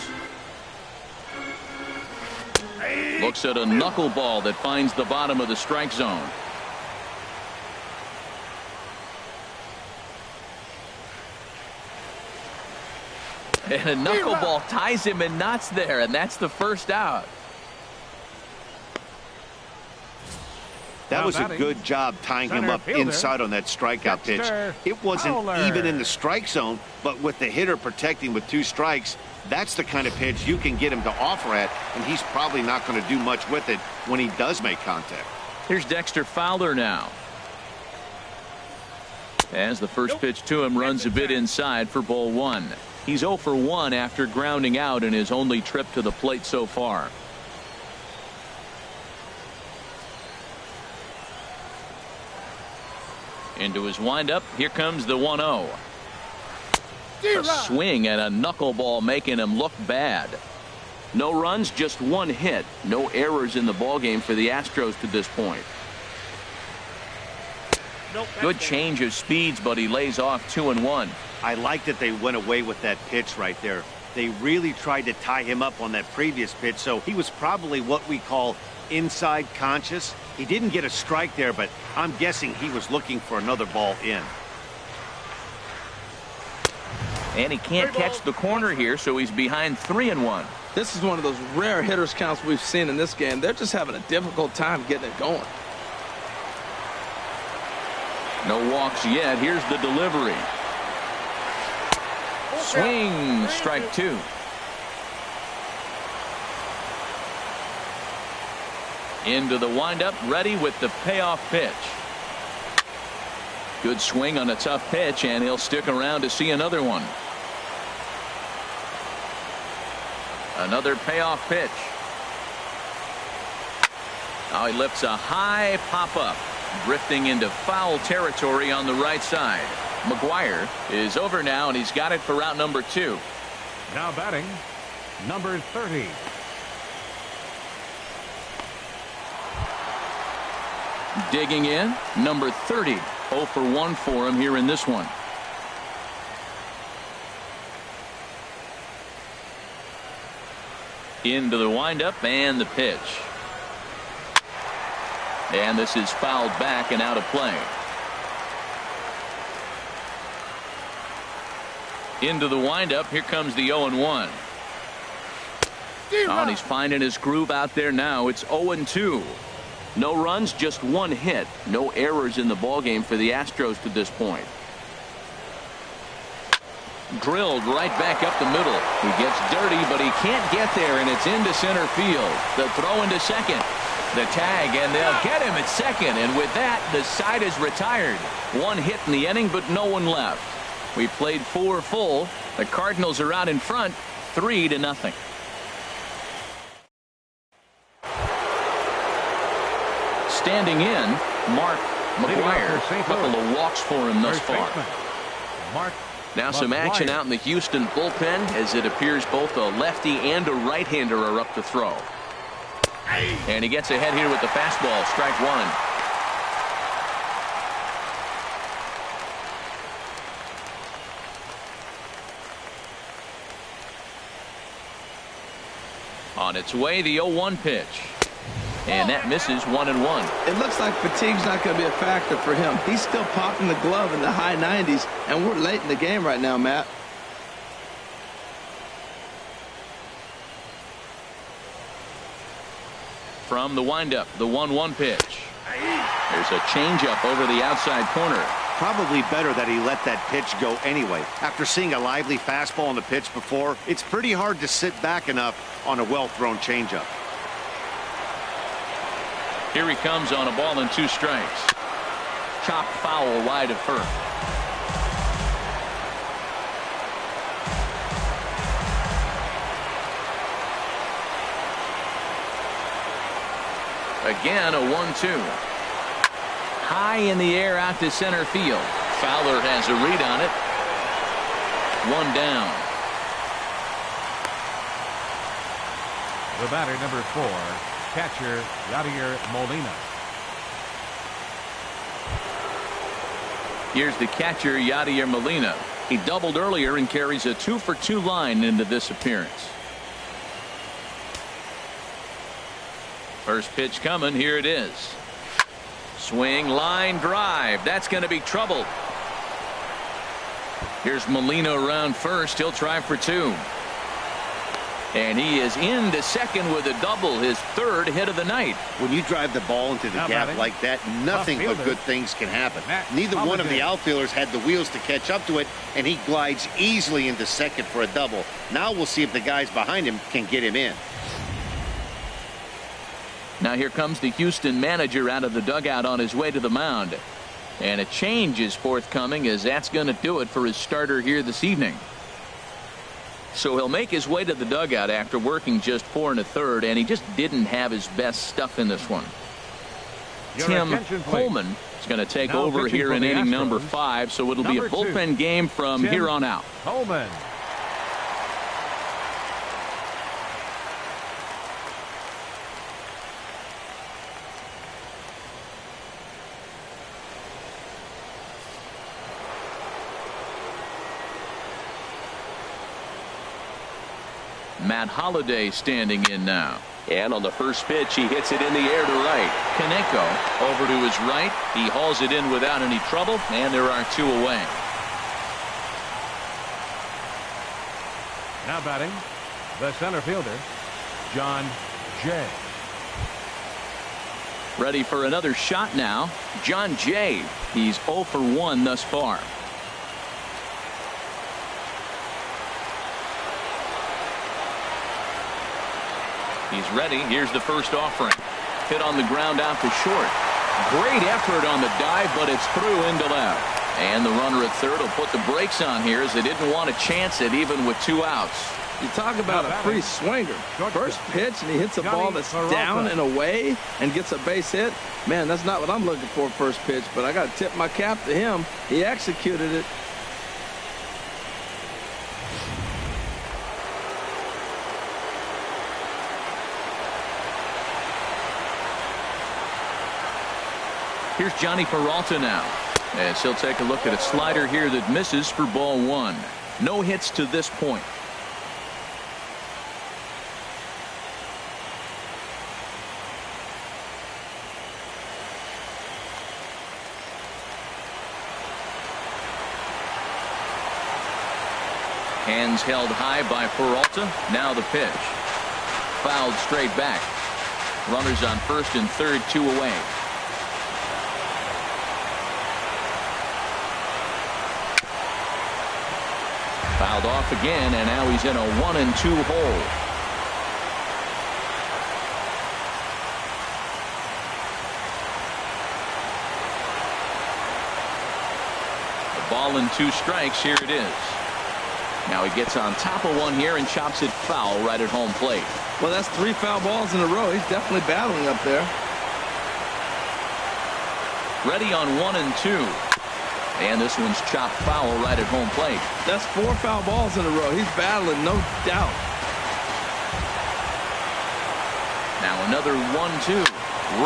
Looks at a knuckleball that finds the bottom of the strike zone. And a knuckleball ties him in knots there, and that's the first out. That was a good job tying him up inside on that strikeout pitch. It wasn't even in the strike zone, but with the hitter protecting with 2 strikes, that's the kind of pitch you can get him to offer at, and he's probably not going to do much with it when he does make contact. Here's Dexter Fowler now. As the first pitch to him runs a bit inside for ball 1. He's 0 for 1 after grounding out in his only trip to the plate so far. Into his windup. Here comes the 1-0. A swing and a knuckleball making him look bad. No runs, just 1 hit. No errors in the ballgame for the Astros to this point. Good change of speeds, but he lays off 2-1. I like that they went away with that pitch right there. They really tried to tie him up on that previous pitch, so he was probably what we call inside conscious. He didn't get a strike there, but I'm guessing he was looking for another ball in. And he can't catch the corner here, so he's behind 3-1. This is one of those rare hitters counts we've seen in this game. They're just having a difficult time getting it going. No walks yet. Here's the delivery. Swing, strike 2. Into the windup, ready with the payoff pitch. Good swing on a tough pitch, and he'll stick around to see another one. Another payoff pitch. Now he lifts a high pop-up, drifting into foul territory on the right side. Maguire is over now, and he's got it for route number 2. Now batting, number 30. Digging in, number 30. 0 for 1 for him here in this one. Into the windup and the pitch. And this is fouled back and out of play. Into the windup. Here comes the 0-1. Oh, and he's finding his groove out there now. It's 0-2. No runs, just 1 hit. No errors in the ballgame for the Astros to this point. Drilled right back up the middle. He gets dirty, but he can't get there, and it's into center field. The throw into second. The tag, and they'll get him at second. And with that, the side is retired. 1 hit in the inning, but no one left. We played 4 full. The Cardinals are out in front, 3-0. Standing in, Mark Maguire. A couple of walks for him thus far. Now some action out in the Houston bullpen, as it appears both a lefty and a right-hander are up to throw. And he gets ahead here with the fastball, strike 1. On its way, the 0-1 pitch. And that misses 1-1. It looks like fatigue's not going to be a factor for him. He's still popping the glove in the high 90s, and we're late in the game right now, Matt. From the windup, the 1-1 pitch. There's a changeup over the outside corner. Probably better that he let that pitch go anyway. After seeing a lively fastball on the pitch before, it's pretty hard to sit back enough on a well-thrown changeup. Here he comes on a ball and 2 strikes. chopped foul wide of first. Again, a 1-2. High in the air out to center field. Fowler has a read on it. One down. The batter, number 4, catcher Yadier Molina. Here's the catcher, Yadier Molina. He doubled earlier and carries a 2-for-2 line into this appearance. First pitch coming. Here it is. Swing, line drive. That's going to be trouble. Here's Molina around first. He'll try for 2. And he is into second with a double, his 3rd hit of the night. When you drive the ball into the gap like that, nothing but good things can happen. Neither one of the outfielders had the wheels to catch up to it, and he glides easily into second for a double. Now we'll see if the guys behind him can get him in. Now here comes the Houston manager out of the dugout on his way to the mound. And a change is forthcoming, as that's going to do it for his starter here this evening. So he'll make his way to the dugout after working just 4 1/3, and he just didn't have his best stuff in this one. Tim Coleman is going to take over here in inning number 5, so it'll be a bullpen game from here on out. Coleman. Matt Holliday standing in now. And on the first pitch, he hits it in the air to right. Kaneko over to his right. He hauls it in without any trouble, and there are 2 away. Now batting, the center fielder, John Jay. Ready for another shot now. John Jay. He's 0 for 1 thus far. He's ready. Here's the first offering. Hit on the ground out to short. Great effort on the dive, but it's through into left. And the runner at third will put the brakes on here, as they didn't want to chance it even with 2 outs. You talk about a free swinger. First pitch, and he hits a ball that's down and away and gets a base hit. Man, that's not what I'm looking for first pitch, but I got to tip my cap to him. He executed it. Here's Johnny Peralta now, as he'll take a look at a slider here that misses for ball 1. No hits to this point. Hands held high by Peralta. Now the pitch. Fouled straight back. Runners on first and third, 2 away. Fouled off again, and now he's in a 1-2 hole. The ball and 2 strikes. Here it is. Now he gets on top of one here and chops it foul right at home plate. Well, that's 3 foul balls in a row. He's definitely battling up there. Ready on 1 and 2. And this one's chopped foul right at home plate. That's 4 foul balls in a row. He's battling, no doubt. Now another 1-2.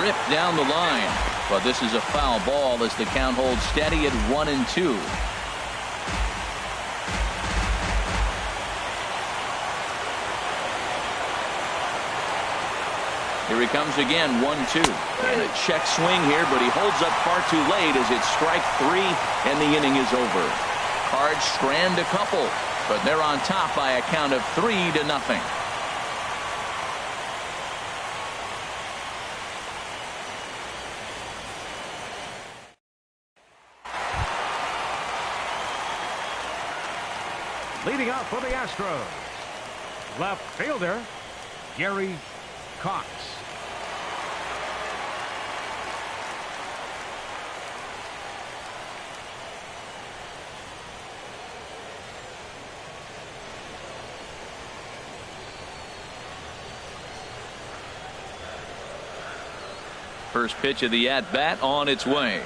Ripped down the line. But this is a foul ball as the count holds steady at 1-2. Here he comes again, 1-2. And a check swing here, but he holds up far too late as it's strike 3, and the inning is over. Cards strand a couple, but they're on top by a count of 3-0. Leading off for the Astros, left fielder, Gary Cox. First pitch of the at-bat on its way.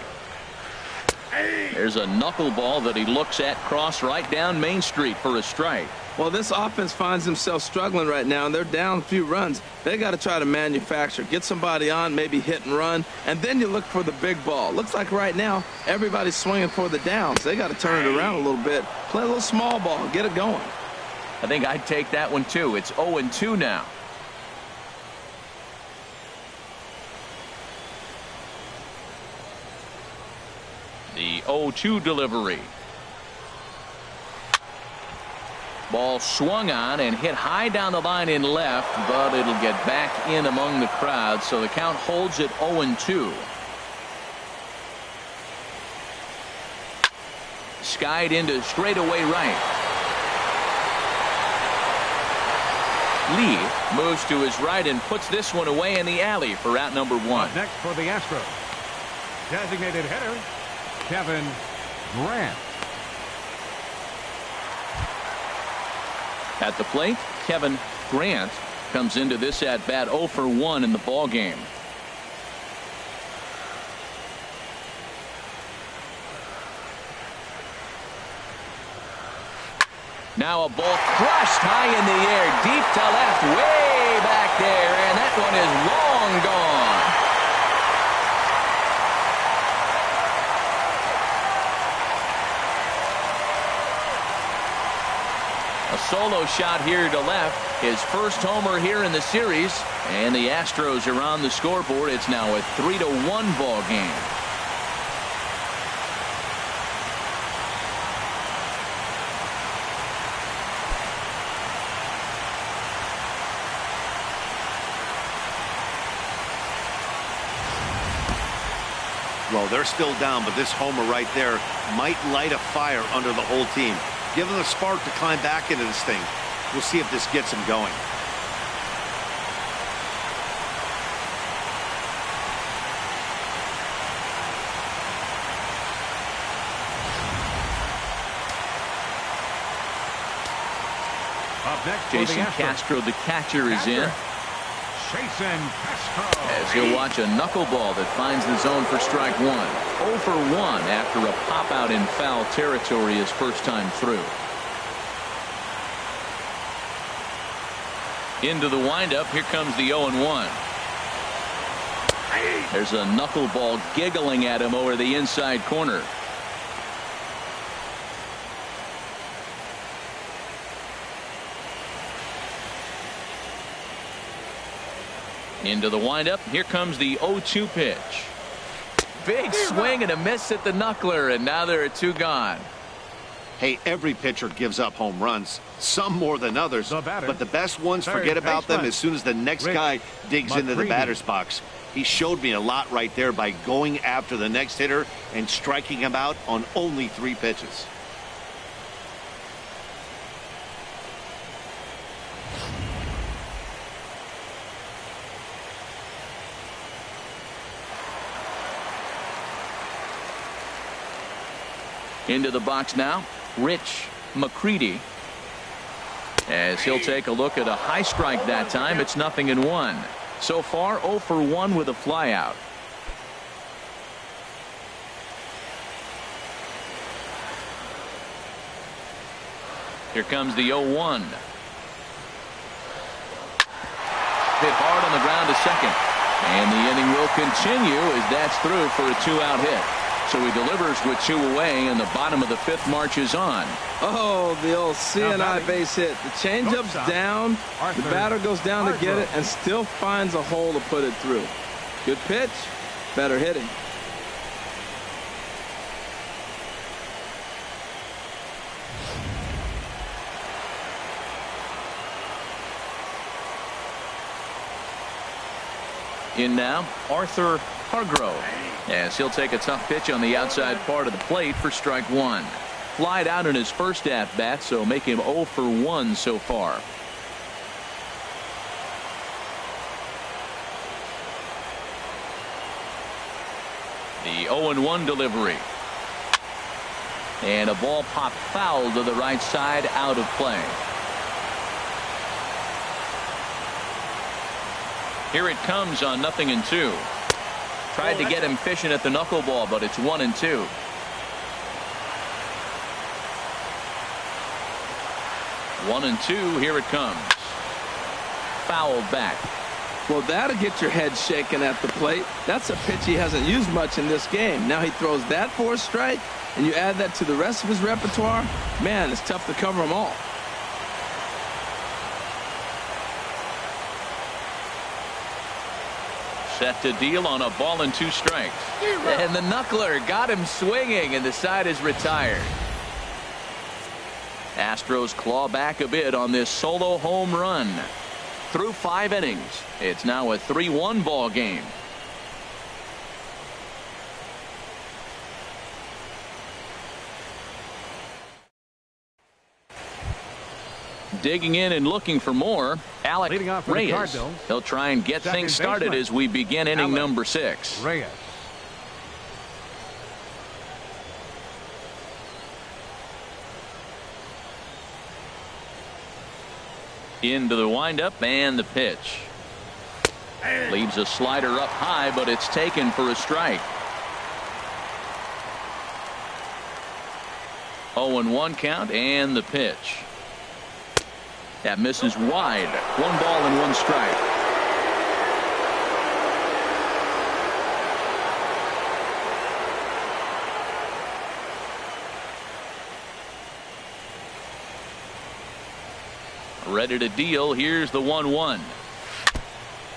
There's a knuckleball that he looks at cross right down Main Street for a strike. Well, this offense finds themselves struggling right now, and they're down a few runs. They got to try to manufacture, get somebody on, maybe hit and run, and then you look for the big ball. Looks like right now everybody's swinging for the downs. They got to turn it around a little bit, play a little small ball, get it going. I think I'd take that one too. It's 0-2 now. The 0-2 delivery. Ball swung on and hit high down the line in left, but it'll get back in among the crowd, so the count holds at 0-2. Skied into straightaway right. Lee moves to his right and puts this one away in the alley for out number 1. Up next for the Astros, designated hitter Kevin Grant. At the plate, Kevin Grant comes into this at bat 0 for 1 in the ball game. Now a ball crushed high in the air, deep to left, way back there, and that one is long gone. A solo shot here to left, his first homer here in the series, and the Astros are on the scoreboard. It's now a 3-1 ball game. Well, they're still down, but this homer right there might light a fire under the whole team. Give them a spark to climb back into this thing. We'll see if this gets them going. Up next, Jason Castro, the catcher, is in. Jason Castro. As he'll watch a knuckleball that finds the zone for strike 1. 0 for 1 after a pop out in foul territory his first time through. Into the windup. Here comes the 0-1. There's a knuckleball giggling at him over the inside corner. Into the windup. Here comes the 0-2 pitch. Big swing and a miss at the knuckler, and now there are 2 gone. Hey, every pitcher gives up home runs, some more than others, but the best ones forget about them as soon as the next guy digs into the batter's box. He showed me a lot right there by going after the next hitter and striking him out on only 3 pitches. Into the box now, Rich McCready. As he'll take a look at a high strike that time. It's 0-1. So far 0 for 1 with a flyout. Here comes the 0-1. Hit hard on the ground to second. And the inning will continue as that's through for a 2-out hit. So he delivers with 2 away, and the bottom of the 5th marches on. Oh, the old CNI base hit. The changeup's down. The batter goes down to get it and still finds a hole to put it through. Good pitch, better hitting. In now, Arthur Hargrove, as he'll take a tough pitch on the outside part of the plate for strike 1. Flied out in his first at bat, so make him 0 for 1 so far. The 0-1 delivery. And a ball popped foul to the right side, out of play. Here it comes on 0-2. Tried to get him fishing at the knuckleball, but it's 1-2. One and two. Here it comes. Fouled back. Well, that'll get your head shaken at the plate. That's a pitch he hasn't used much in this game. Now he throws that for a strike, and you add that to the rest of his repertoire. Man, it's tough to cover them all. Set to deal on a ball and 2 strikes. And the knuckler got him swinging, and the side is retired. Astros claw back a bit on this solo home run. Through 5 innings, it's now a 3-1 ball game. Digging in and looking for more, Alex Reyes. He'll try and get things started as we begin inning number 6. Reyes. Into the windup and the pitch. Leaves a slider up high, but it's taken for a strike. 0-1 count and the pitch. That misses wide. 1 ball and 1 strike. Ready to deal. Here's the 1-1.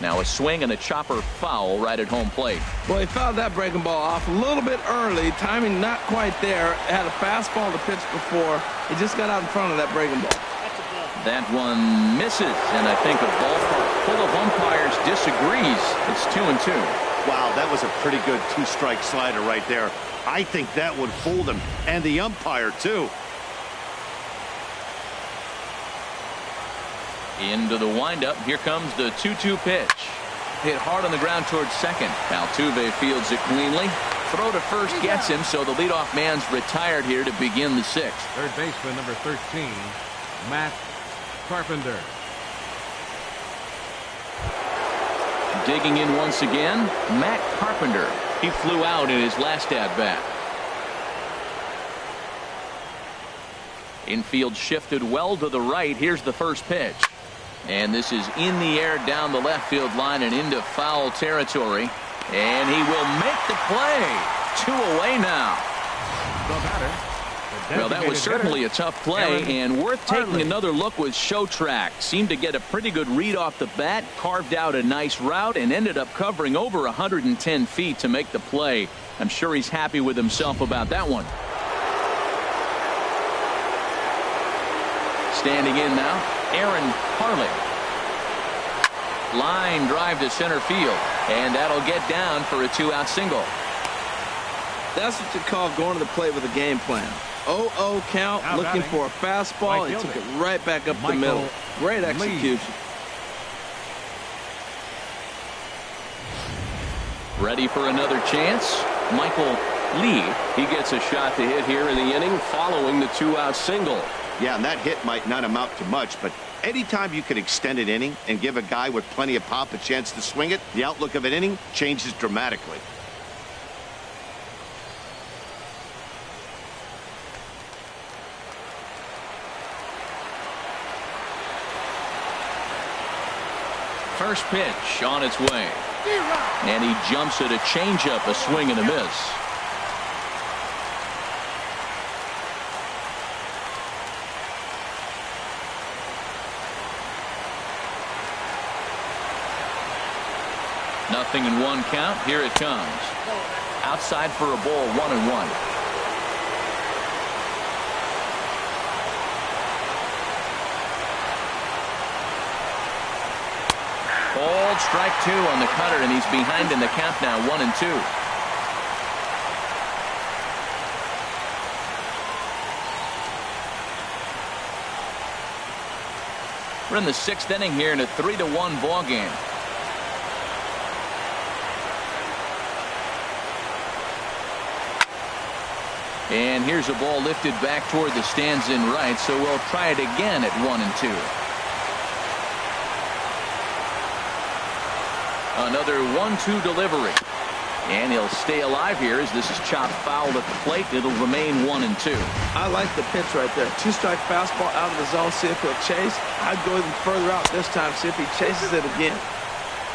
Now a swing and a chopper foul right at home plate. Well, he fouled that breaking ball off a little bit early. Timing not quite there. Had a fastball to pitch before. He just got out in front of that breaking ball. That one misses, and I think a ballpark full of umpires disagrees. It's 2-2. Wow, that was a pretty good 2-strike slider right there. I think that would fool them, and the umpire too. Into the windup. Here comes the 2-2 pitch. Hit hard on the ground towards second. Altuve fields it cleanly. Throw to first gets him, so the leadoff man's retired here to begin the 6th. Third baseman number 13, Matt Carpenter. Digging in once again, Matt Carpenter. He flew out in his last at-bat. Infield shifted well to the right. Here's the first pitch. And this is in the air down the left field line and into foul territory. And he will make the play. 2 away now. Well, that was certainly a tough play, and worth taking another look with Showtrack. Seemed to get a pretty good read off the bat, carved out a nice route, and ended up covering over 110 feet to make the play. I'm sure he's happy with himself about that one. Standing in now, Aaron Harley. Line drive to center field, and that'll get down for a 2-out single. That's what you call going to the plate with a game plan. 0-0 count, looking for a fastball. He took it right back up the middle. Great execution. Ready for another chance. Michael Lee. He gets a shot to hit here in the inning following the 2-out single. Yeah, and that hit might not amount to much, but anytime you can extend an inning and give a guy with plenty of pop a chance to swing it, the outlook of an inning changes dramatically. First pitch on its way. And he jumps at a changeup, a swing and a miss. Nothing in 1 count. Here it comes. Outside for a ball, 1-1. Ball strike 2 on the cutter, and he's behind in the count now, 1-2. We're in the 6th inning here in a 3-1 ball game. And here's a ball lifted back toward the stands in right, so we'll try it again at 1-2. Another 1-2 delivery. And he'll stay alive here as this is chopped foul at the plate. It'll remain 1-2. I like the pitch right there. 2-strike fastball out of the zone. See if he'll chase. I'd go even further out this time. See if he chases it again.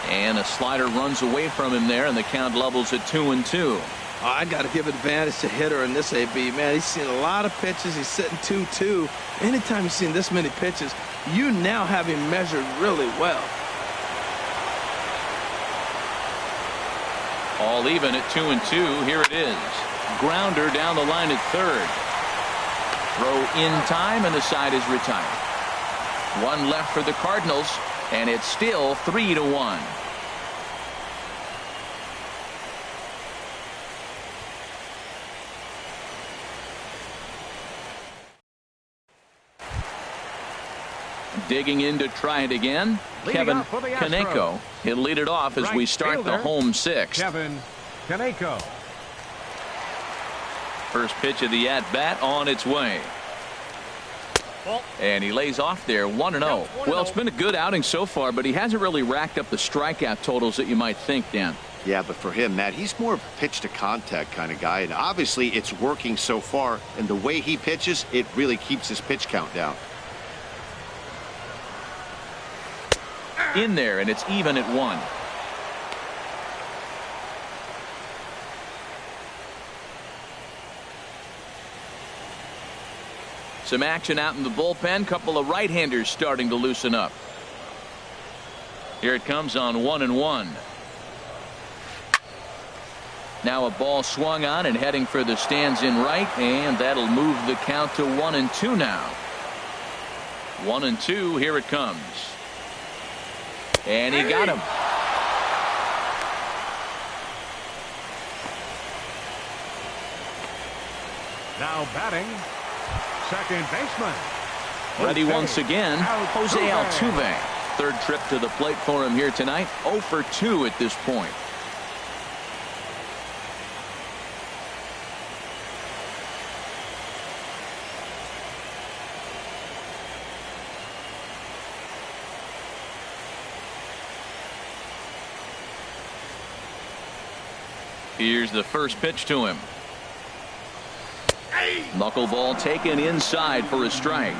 And a slider runs away from him there, and the count levels at 2-2. Oh, I got to give advantage to hitter in this AB. Man, he's seen a lot of pitches. He's sitting 2-2. Anytime you've seen this many pitches, you now have him measured really well. All even at 2-2. Here it is. Grounder down the line at third. Throw in time, and the side is retired. One left for the Cardinals, and it's still 3-1. Digging in to try it again, Kevin Kaneko. He'll lead it off as we start the home sixth. Kevin Kaneko. First pitch of the at-bat on its way. And he lays off there 1-0. Well, it's been a good outing so far, but he hasn't really racked up the strikeout totals that you might think, Dan. Yeah, but for him, Matt, he's more of a pitch to contact kind of guy, and obviously it's working so far, and the way he pitches, it really keeps his pitch count down. In there, and it's even at 1. Some action out in the bullpen. Couple of right-handers starting to loosen up. Here it comes on 1-1. Now a ball swung on and heading for the stands in right, and that'll move the count to 1-2 now. 1-2. Here it comes. And he got him. Now batting, second baseman. Ready once again, Jose Altuve. Third trip to the plate for him here tonight. 0 for 2 at this point. Here's the first pitch to him. Knuckleball taken inside for a strike.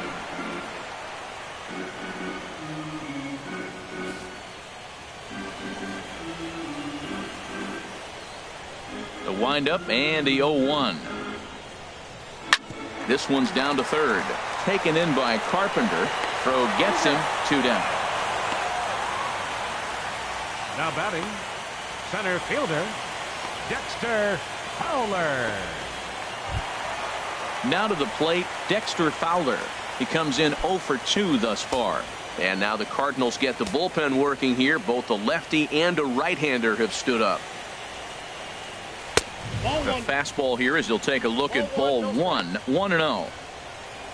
The windup and the 0-1. This one's down to third. Taken in by Carpenter. Throw gets him 2 down. Now batting, center fielder, Dexter Fowler. Now to the plate, Dexter Fowler. He comes in 0 for 2 thus far. And now the Cardinals get the bullpen working here. Both a lefty and a right-hander have stood up. The fastball here as he'll take a look at ball 1. 1-0.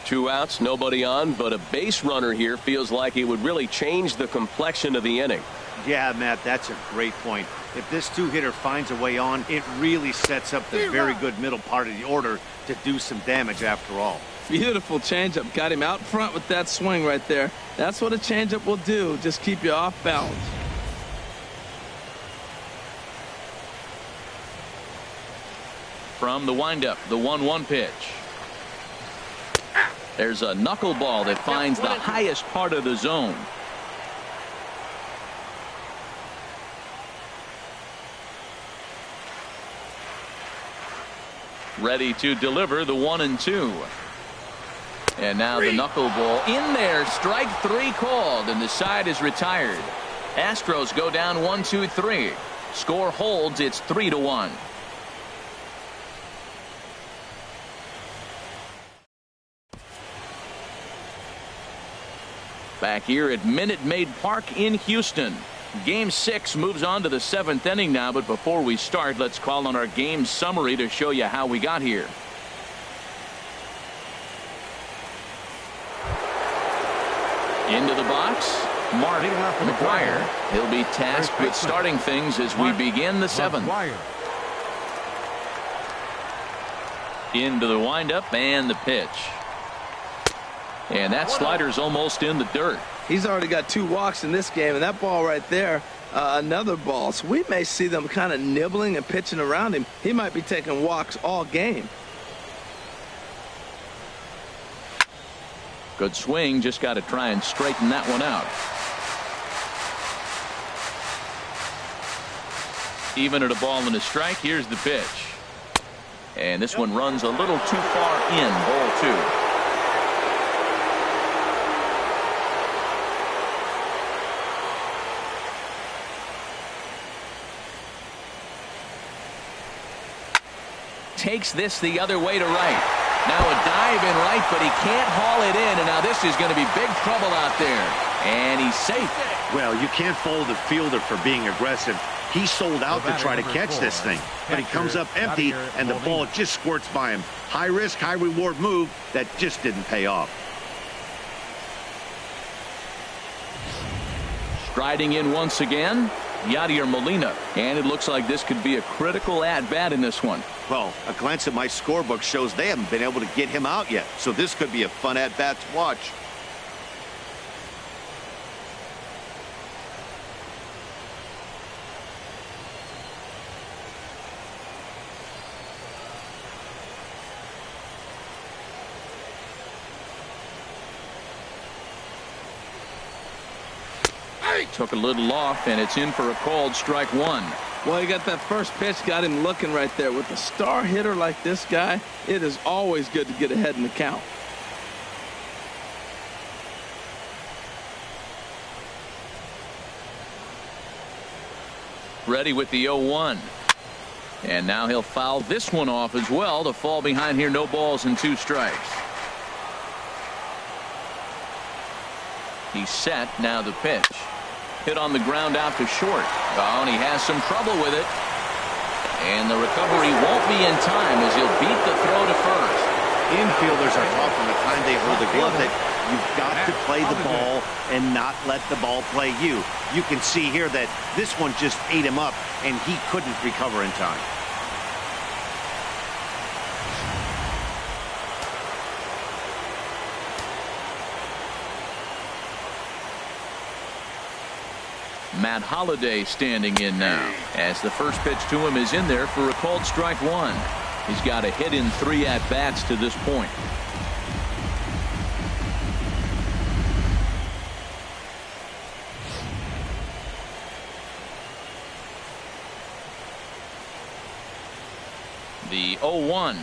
2 outs, nobody on, but a base runner here feels like it would really change the complexion of the inning. Yeah, Matt, that's a great point. If this two-hitter finds a way on, it really sets up the very good middle part of the order to do some damage after all. Beautiful changeup. Got him out front with that swing right there. That's what a changeup will do. Just keep you off balance. From the windup, the 1-1 pitch. There's a knuckleball that finds the highest part of the zone. Ready to deliver the 1-2. And now the knuckleball in there. Strike 3 called, and the side is retired. Astros go down 1-2-3. Score holds. It's 3-1. Back here at Minute Maid Park in Houston. Game 6 moves on to the 7th inning now, but before we start, let's call on our game summary to show you how we got here. Into the box, Mark Maguire. He'll be tasked with starting things as we begin the 7th. Into the windup and the pitch. And that slider's almost in the dirt. He's already got 2 walks in this game, and that ball right there, another ball. So we may see them kind of nibbling and pitching around him. He might be taking walks all game. Good swing, just got to try and straighten that one out. Even at a ball and a strike, here's the pitch. And this one runs a little too far in, ball 2. Takes this the other way to right. Now a dive in right, but he can't haul it in, and now this is going to be big trouble out there. And he's safe. Well, you can't fault the fielder for being aggressive. He sold out to try to catch this thing, but he comes up empty, and the ball just squirts by him. High risk, high reward move that just didn't pay off. Striding in once again, Yadier Molina, and it looks like this could be a critical at-bat in this one. Well, a glance at my scorebook shows they haven't been able to get him out yet, so this could be a fun at-bat to watch. Took a little off, and it's in for a called strike 1. Well, he got that first pitch, got him looking right there. With a star hitter like this guy, it is always good to get ahead in the count. Ready with the 0-1. And now he'll foul this one off as well to fall behind here. No balls and 2 strikes. He's set. Now the pitch. Hit on the ground out to short. Oh, and he has some trouble with it. And the recovery won't be in time as he'll beat the throw to first. Infielders are taught from the time they hold the glove that you've got to play the ball and not let the ball play you. You can see here that this one just ate him up, and he couldn't recover in time. Matt Holliday standing in now as the first pitch to him is in there for a called strike 1. He's got a hit in 3 at-bats to this point. The 0-1.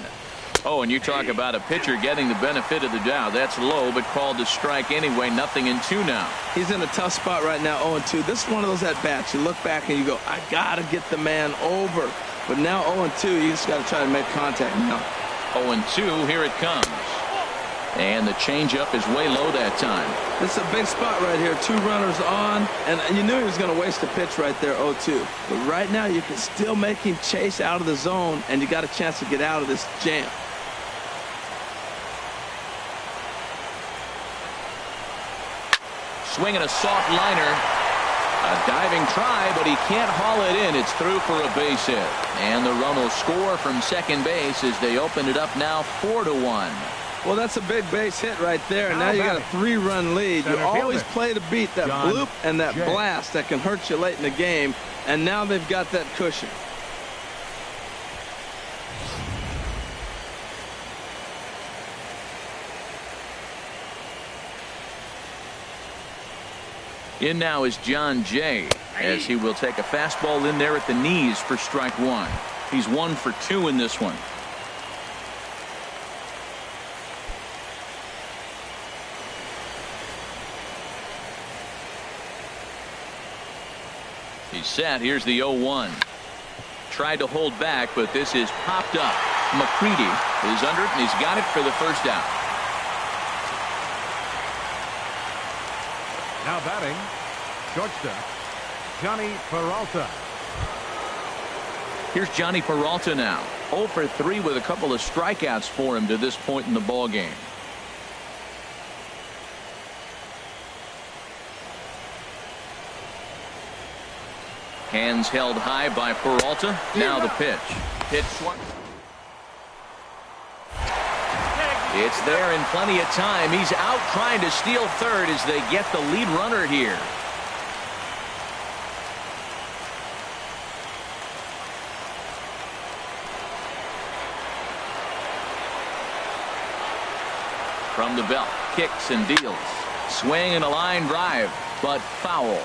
Oh, and you talk about a pitcher getting the benefit of the doubt. That's low, but called to strike anyway. Nothing in 2 now. He's in a tough spot right now, 0-2. This is one of those at-bats. You look back and you go, I got to get the man over. But now 0-2, you just got to try to make contact now. 0-2, here it comes. And the changeup is way low that time. This is a big spot right here. 2 runners on, and you knew he was going to waste a pitch right there, 0-2. But right now you can still make him chase out of the zone, and you got a chance to get out of this jam. Swinging a soft liner. A diving try, but he can't haul it in. It's through for a base hit. And the run will score from second base as they open it up now 4-1. Well, that's a big base hit right there. And now you got a 3-run lead. You always play to beat that bloop and that blast that can hurt you late in the game. And now they've got that cushion. In now is John Jay as he will take a fastball in there at the knees for strike 1. He's 1 for 2 in this one. He's set. Here's the 0-1. Tried to hold back, but this is popped up. McCready is under it, and he's got it for the first out. Now batting, shortstop, Johnny Peralta. Here's Johnny Peralta now. 0 for 3 with a couple of strikeouts for him to this point in the ball game. Hands held high by Peralta. Now the pitch. Pitch one. It's there in plenty of time. He's out trying to steal third as they get the lead runner here. From the belt, kicks and deals. Swing and a line drive, but foul.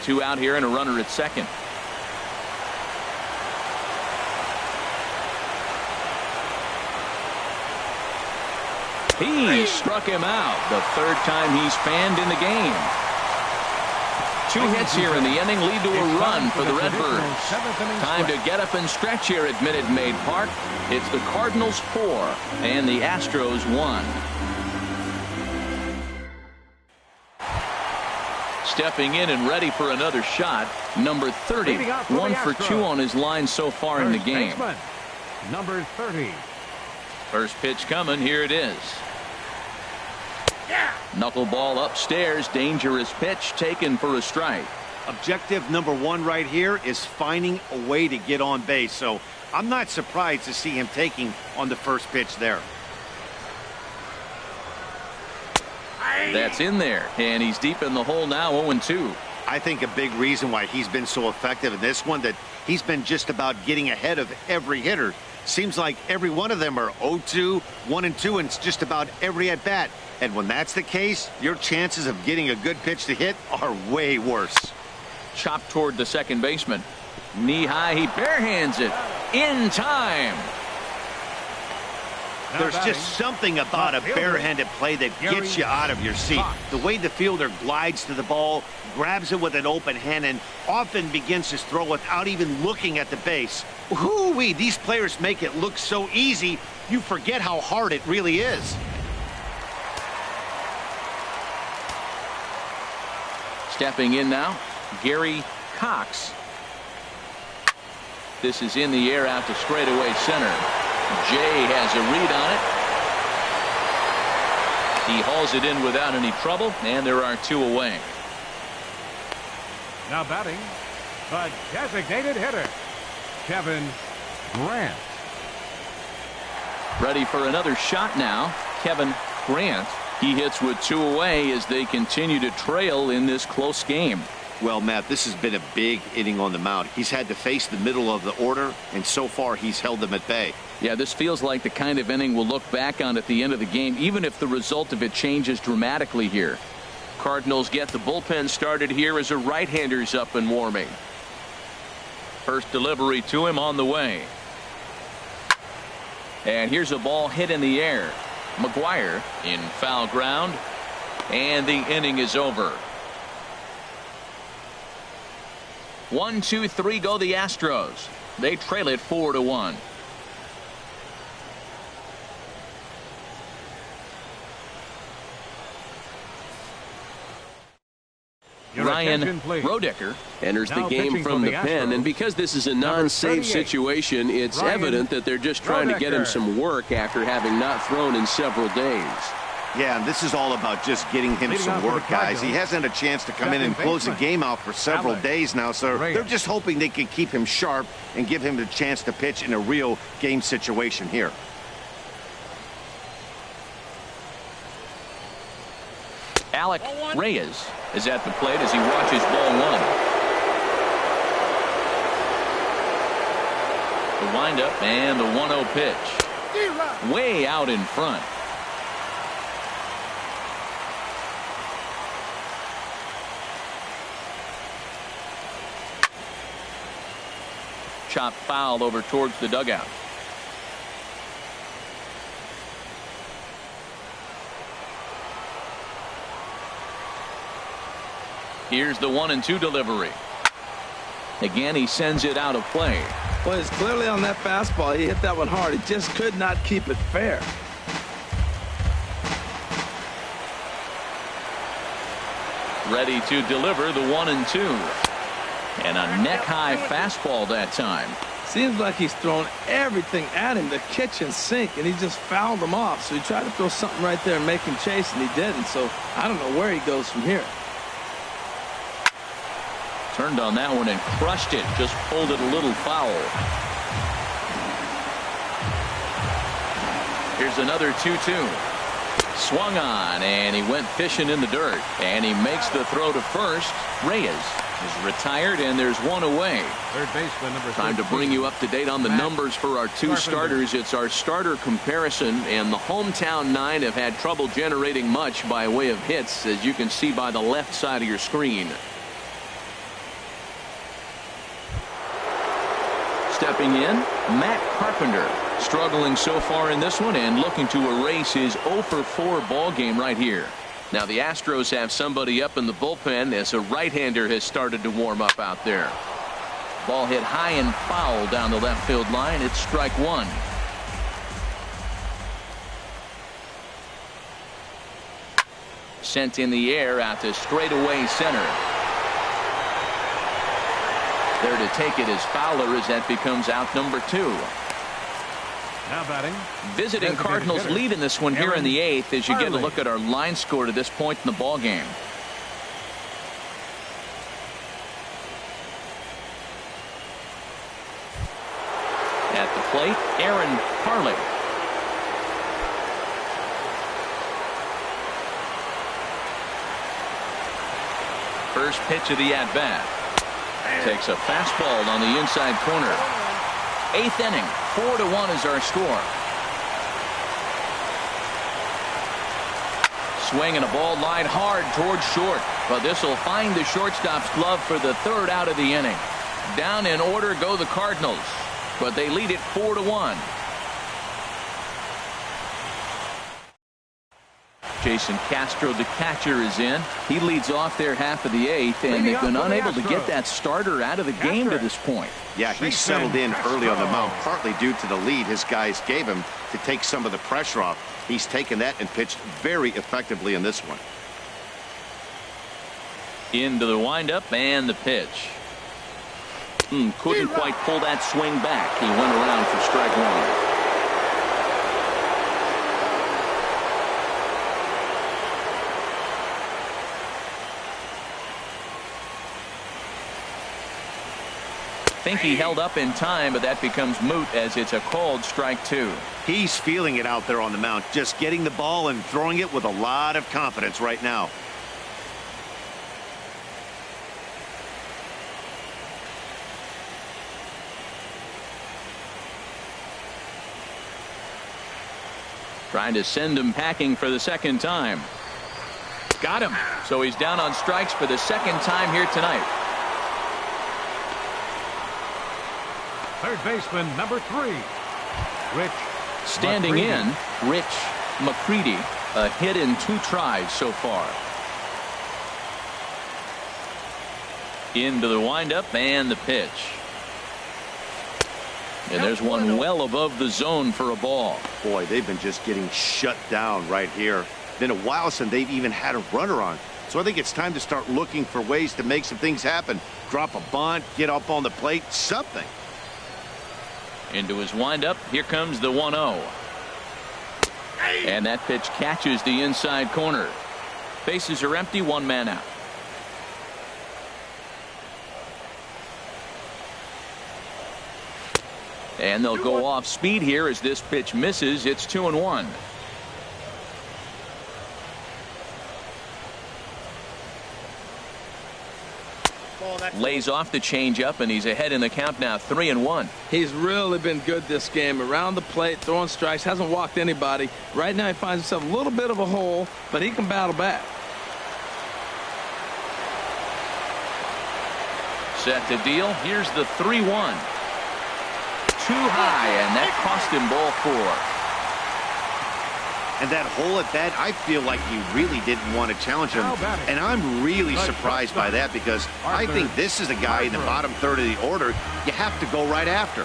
2 out here and a runner at second. He struck him out the third time he's fanned in the game. 2 hits here in the inning lead to a run for the Redbirds. Time to get up and stretch here at Minute Maid Park. It's the Cardinals 4 and the Astros 1. Stepping in and ready for another shot, number 30. 1 for 2 on his line so far in the game. Number 30. First pitch coming. Here it is. Knuckleball upstairs. Dangerous pitch taken for a strike. Objective number 1 right here is finding a way to get on base. So I'm not surprised to see him taking on the first pitch there. That's in there, and he's deep in the hole now, 0-2. I think a big reason why he's been so effective in this one, that he's been just about getting ahead of every hitter. Seems like every one of them are 0-2, 1-2, and it's just about every at bat. And when that's the case, your chances of getting a good pitch to hit are way worse. Chopped toward the second baseman. Knee high, he barehands it in time. There's just something about a barehanded play that gets you out of your seat. The way the fielder glides to the ball, grabs it with an open hand, and often begins his throw without even looking at the base. Whoo-wee, these players make it look so easy, you forget how hard it really is. Stepping in now, Gary Cox. This is in the air out to straightaway center. Jay has a read on it. He hauls it in without any trouble, and there are 2 away. Now batting, the designated hitter, Kevin Grant. Ready for another shot now, Kevin Grant. He hits with 2 away as they continue to trail in this close game. Well, Matt, this has been a big inning on the mound. He's had to face the middle of the order, and so far he's held them at bay. Yeah, this feels like the kind of inning we'll look back on at the end of the game, even if the result of it changes dramatically here. Cardinals get the bullpen started here as a right-hander's up and warming. First delivery to him on the way. And here's a ball hit in the air. Maguire in foul ground, and the inning is over. 1, 2, 3 go the Astros. They trail it 4-1. Ryan Rodecker enters the game from the pen, and because this is a non-save situation, it's evident that they're just trying to get him some work after having not thrown in several days. Yeah, and this is all about just getting him some work, guys. He hasn't had a chance to come in and close the game out for several days now, so they're just hoping they can keep him sharp and give him the chance to pitch in a real game situation here. Alec Reyes is at the plate as he watches ball 1. The windup and the 1-0 pitch. Way out in front. Chop foul over towards the dugout. Here's the 1-2 delivery. Again, he sends it out of play. Well, it's clearly on that fastball. He hit that one hard. He just could not keep it fair. Ready to deliver the 1-2. And a neck-high fastball that time. Seems like he's thrown everything at him, the kitchen sink, and he just fouled them off. So he tried to throw something right there and make him chase, and he didn't. So I don't know where he goes from here. Turned on that one and crushed it. Just pulled it a little foul. Here's another 2-2. Swung on, and he went fishing in the dirt. And he makes the throw to first. Reyes is retired, and there's one away. Third baseman number 13. Time to bring you up to date on the numbers for our two starters. It's our starter comparison, and the hometown nine have had trouble generating much by way of hits, as you can see by the left side of your screen. Stepping in, Matt Carpenter, struggling so far in this one and looking to erase his 0-for-4 ball game right here. Now the Astros have somebody up in the bullpen as a right-hander has started to warm up out there. Ball hit high and foul down the left field line. It's strike one. Sent in the air out to straightaway center. There to take it is Fowler as that becomes out number 2. Now batting. Visiting Cardinals lead in this one here in the 8th as you get a look at our line score to this point in the ball game. At the plate, Aaron Harley. First pitch of the at-bat. Takes a fastball on the inside corner. 8th inning, 4-1 is our score. Swing and a ball lined hard towards short, but this will find the shortstop's glove for the 3rd out of the inning. Down in order go the Cardinals, but they lead it 4-1. Jason Castro, the catcher, is in. He leads off their half of the 8th, and they've been unable to get that starter out of the game to this point. Yeah, he settled in early on the mound, partly due to the lead his guys gave him to take some of the pressure off. He's taken that and pitched very effectively in this one. Into the windup and the pitch. Couldn't quite pull that swing back. He went around for strike one. Think he held up in time, but that becomes moot as it's a called strike 2. He's feeling it out there on the mound, just getting the ball and throwing it with a lot of confidence right now. Trying to send him packing for the 2nd time. Got him. So he's down on strikes for the 2nd time here tonight. Third baseman number 3. Rich. Standing in, Rich McCready. A hit in 2 tries so far. Into the windup and the pitch. And there's one well above the zone for a ball. Boy, they've been just getting shut down right here. Been a while since they've even had a runner on. So I think it's time to start looking for ways to make some things happen. Drop a bunt, get up on the plate, something. Into his windup, here comes the 1-0. And that pitch catches the inside corner. Bases are empty, 1 man out. And they'll go off speed here as this pitch misses. It's 2-1. Lays off the changeup, and he's ahead in the count now, 3-1. He's really been good this game. Around the plate, throwing strikes, hasn't walked anybody. Right now he finds himself a little bit of a hole, but he can battle back. Set to deal. Here's the 3-1. Too high, and that cost him ball 4. And that hole at bat, I feel like he really didn't want to challenge him. And I'm really surprised by that, because I think this is a guy in the bottom 3rd of the order you have to go right after.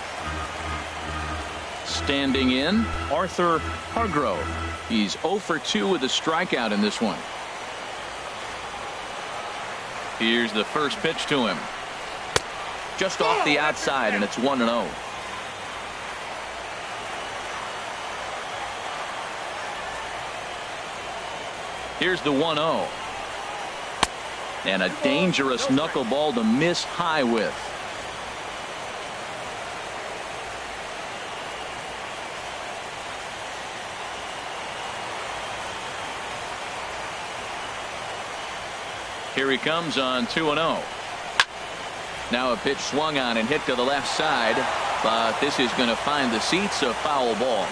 Standing in, Arthur Hargrove. He's 0 for 2 with a strikeout in this one. Here's the first pitch to him. Just off the outside, and it's 1-0. Here's the 1-0. And a dangerous knuckleball to miss high with. Here he comes on 2-0. Now a pitch swung on and hit to the left side, but this is going to find the seats, a foul ball.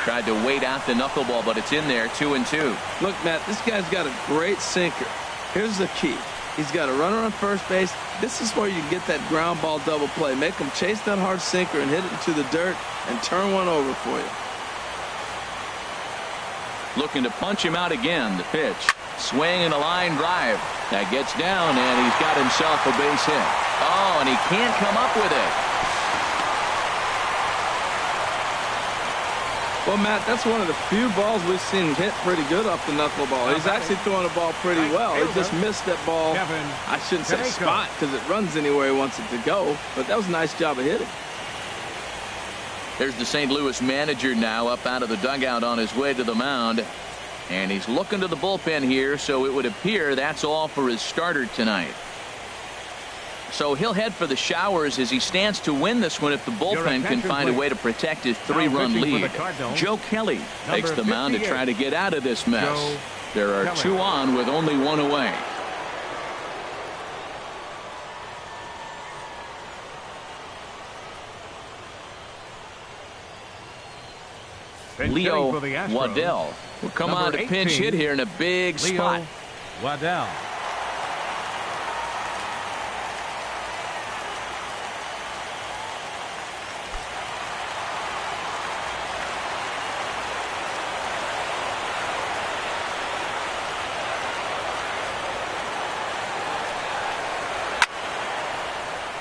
Tried to wait out the knuckleball, but it's in there. 2-2. Look, Matt, this guy's got a great sinker. Here's the key. He's got a runner on first base. This is where you get that ground ball double play. Make him chase that hard sinker and hit it into the dirt and turn one over for you. Looking to punch him out again. The pitch. Swing and a line drive. That gets down, and he's got himself a base hit. Oh, and he can't come up with it. Well, Matt, that's one of the few balls we've seen hit pretty good off the knuckleball. He's actually throwing the ball pretty well. He just missed that ball. I shouldn't say spot because it runs anywhere he wants it to go, but that was a nice job of hitting. There's the St. Louis manager now up out of the dugout on his way to the mound. And he's looking to the bullpen here, so it would appear that's all for his starter tonight. So he'll head for the showers as he stands to win this one if the bullpen can find a way to protect his 3-run lead. Joe Kelly takes the mound to try to get out of this mess. There are 2 on with only 1 away. Leo Waddell will come on to pinch hit here in a big spot. Waddell.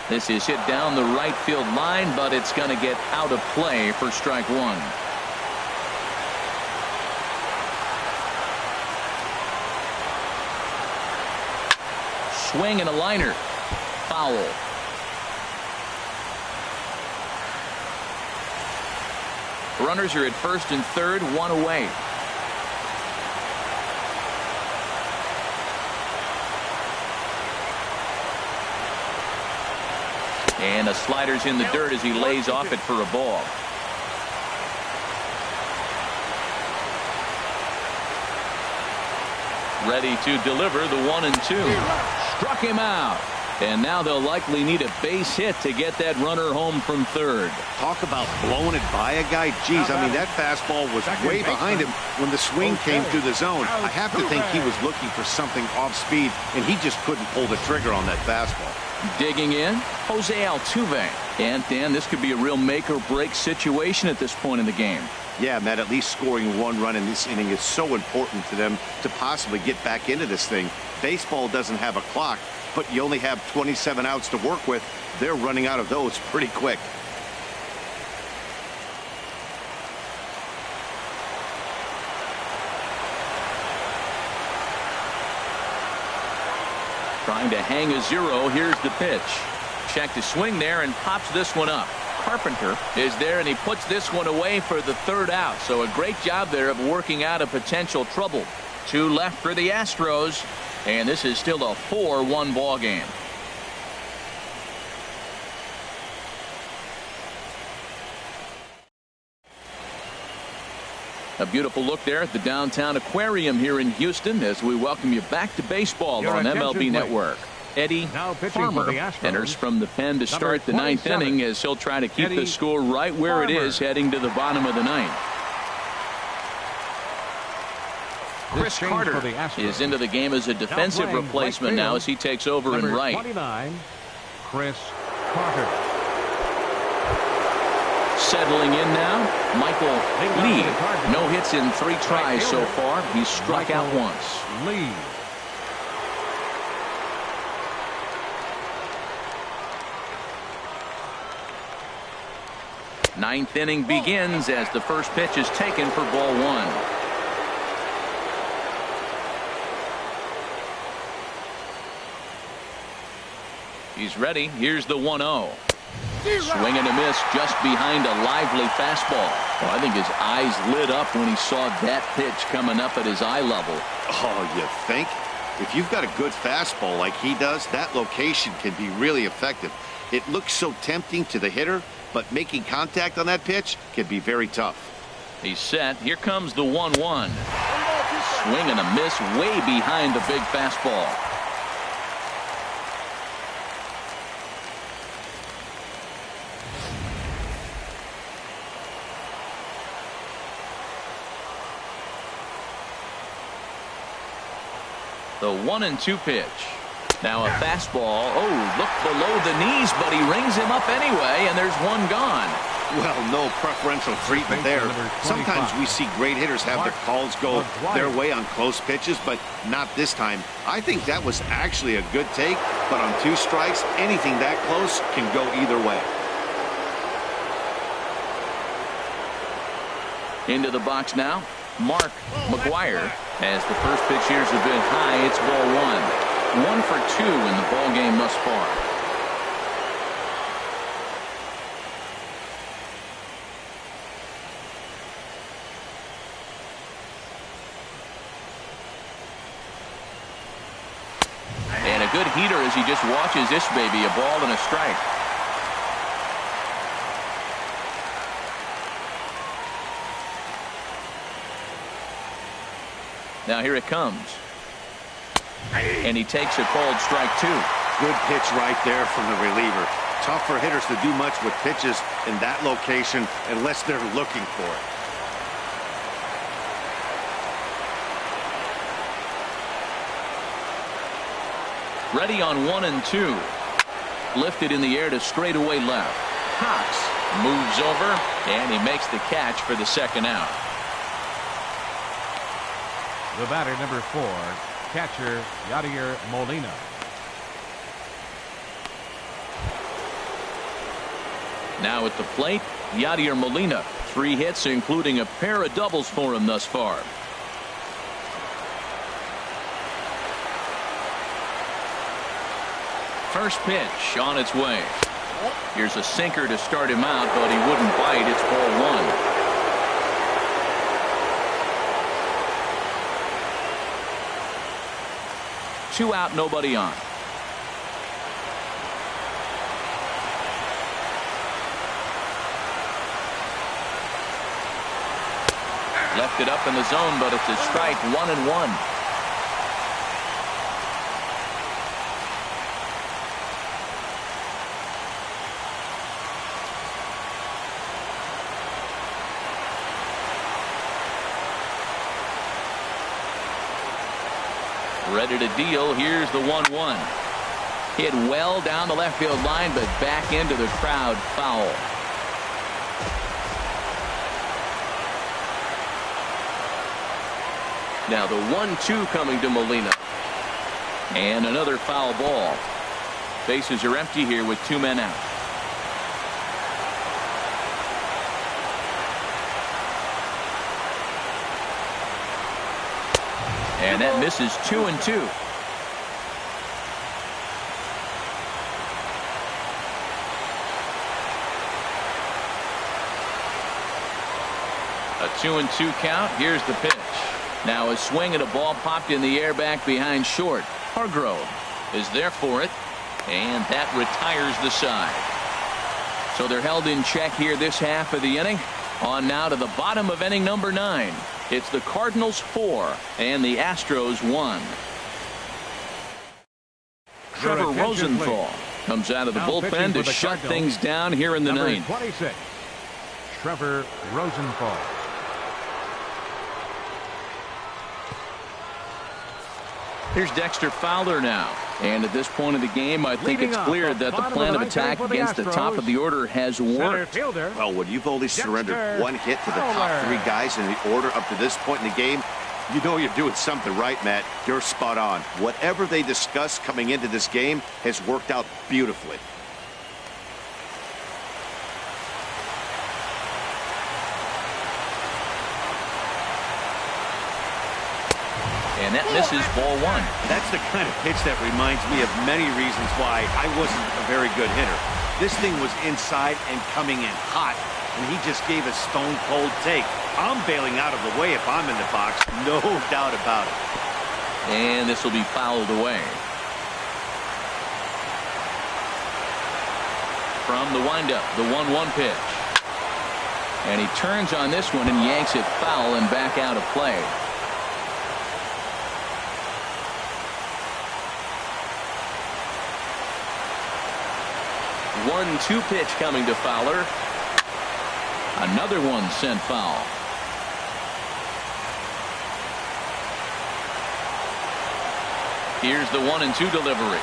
This is hit down the right field line, but it's going to get out of play for strike 1. Swing and a liner. Foul. Runners are at first and third, 1 away. And the slider's in the dirt as he lays off it for a ball. Ready to deliver the 1-2. Struck him out. And now they'll likely need a base hit to get that runner home from third. Talk about blowing it by a guy. Geez, I mean, that fastball was way behind him when the swing came through the zone. I have to think he was looking for something off speed, and he just couldn't pull the trigger on that fastball. Digging in, Jose Altuve. And, Dan, this could be a real make-or-break situation at this point in the game. Yeah, Matt, at least scoring 1 run in this inning is so important to them to possibly get back into this thing. Baseball doesn't have a clock, but you only have 27 outs to work with. They're running out of those pretty quick. Trying to hang a 0. Here's the pitch. Check to swing there and pops this one up. Carpenter is there, and he puts this one away for the 3rd out. So a great job there of working out a potential trouble. 2 left for the Astros, and this is still a 4-1 ball game. A beautiful look there at the downtown aquarium here in Houston as we welcome you back to baseball on MLB Network. Eddie Farmer enters from the pen to start the 9th inning as he'll try to keep the score right where it is heading to the bottom of the 9th. Chris Carter is into the game as a defensive replacement now as he takes over in right. 29, Chris Carter. Settling in now, Michael Lee. No hits in 3 tries so far. He's struck out once. Lee. Ninth inning begins as the first pitch is taken for ball 1. He's ready. Here's the 1-0. Swing and a miss just behind a lively fastball. Well, I think his eyes lit up when he saw that pitch coming up at his eye level. Oh, you think? If you've got a good fastball like he does, that location can be really effective. It looks so tempting to the hitter, but making contact on that pitch can be very tough. He's set. Here comes the 1-1. Swing and a miss way behind the big fastball. The 1-2 pitch. Now a fastball. Oh, look below the knees, but he rings him up anyway, and there's one gone. Well, no preferential treatment there. Sometimes we see great hitters have their calls go their way on close pitches, but not this time. I think that was actually a good take, but on 2 strikes, anything that close can go either way. Into the box now, Maguire. As the first pitch here's a bit high, it's ball 1. 1 for 2 in the ball game thus far. And a good heater as he just watches this baby, a ball and a strike. Now here it comes. And he takes a called strike 2. Good pitch right there from the reliever. Tough for hitters to do much with pitches in that location unless they're looking for it. Ready on 1-2. Lifted in the air to straightaway left. Cox moves over, and he makes the catch for the second out. The batter, number 4, catcher Yadier Molina. Now at the plate, Yadier Molina. 3 hits, including a pair of doubles for him thus far. First pitch on its way. Here's a sinker to start him out, but he wouldn't bite. It's ball 1. 2 out, nobody on. Left it up in the zone, but it's a strike. 1-1. Ready to deal. Here's the 1-1. Hit well down the left field line, but back into the crowd. Foul. Now the 1-2 coming to Molina. And another foul ball. Bases are empty here with 2 men out. And that misses 2-2. A 2-2 count. Here's the pitch. Now a swing and a ball popped in the air back behind short. Hargrove is there for it, and that retires the side. So they're held in check here this half of the inning. On now to the bottom of inning number 9. It's the Cardinals 4 and the Astros 1. Trevor Rosenthal comes out of the bullpen to shut things down here in the 9th. 26, Trevor Rosenthal. Here's Dexter Fowler now. And at this point of the game, I think it's clear that the plan of attack against the top of the order has worked. Well, when you've only surrendered 1 hit to the top 3 guys in the order up to this point in the game, you know you're doing something right, Matt. You're spot on. Whatever they discussed coming into this game has worked out beautifully. And that misses ball 1. That's the kind of pitch that reminds me of many reasons why I wasn't a very good hitter. This thing was inside and coming in hot, and he just gave a stone-cold take. I'm bailing out of the way if I'm in the box, no doubt about it. And this will be fouled away. From the windup, the 1-1 pitch. And he turns on this one and yanks it foul and back out of play. 1-2 pitch coming to Fowler. Another one sent foul. Here's the 1-2 delivery.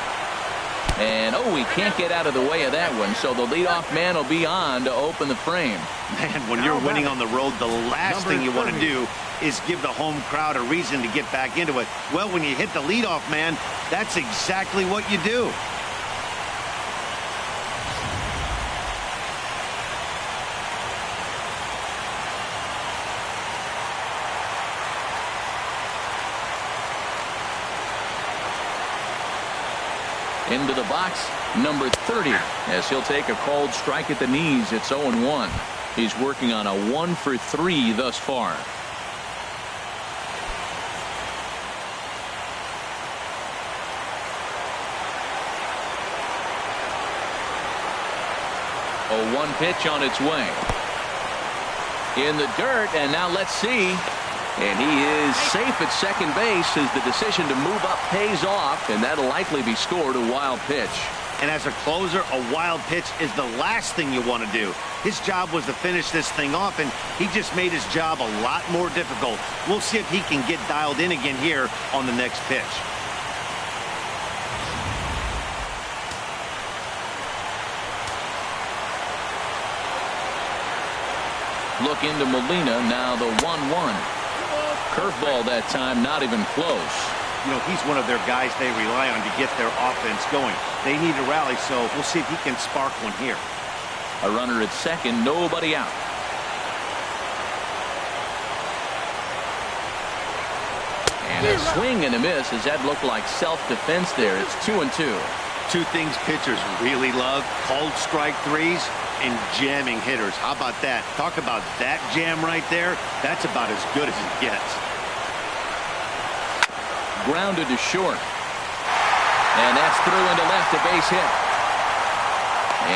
And he can't get out of the way of that one, so the leadoff man will be on to open the frame. Man, when you're winning on the road, the last thing you want to do is give the home crowd a reason to get back into it. Well, when you hit the leadoff man, that's exactly what you do. Into the box, number 30, as he'll take a cold strike at the knees. It's 0-1. He's working on a 1-for-3 thus far. A 1 pitch on its way. In the dirt, and now let's see. And he is safe at second base as the decision to move up pays off, and that'll likely be scored a wild pitch. And as a closer, a wild pitch is the last thing you want to do. His job was to finish this thing off, and he just made his job a lot more difficult. We'll see if he can get dialed in again here on the next pitch. Look into Molina, now the 1-1. Curveball that time, not even close. You know, he's one of their guys they rely on to get their offense going. They need a rally, so we'll see if he can spark one here. A runner at second, nobody out. And a swing and a miss. Does that look like self-defense there? It's 2-2. Two things pitchers really love: cold strike threes and jamming hitters. How about that? Talk about that jam right there. That's about as good as it gets. Grounded to short. And that's through into left, a base hit.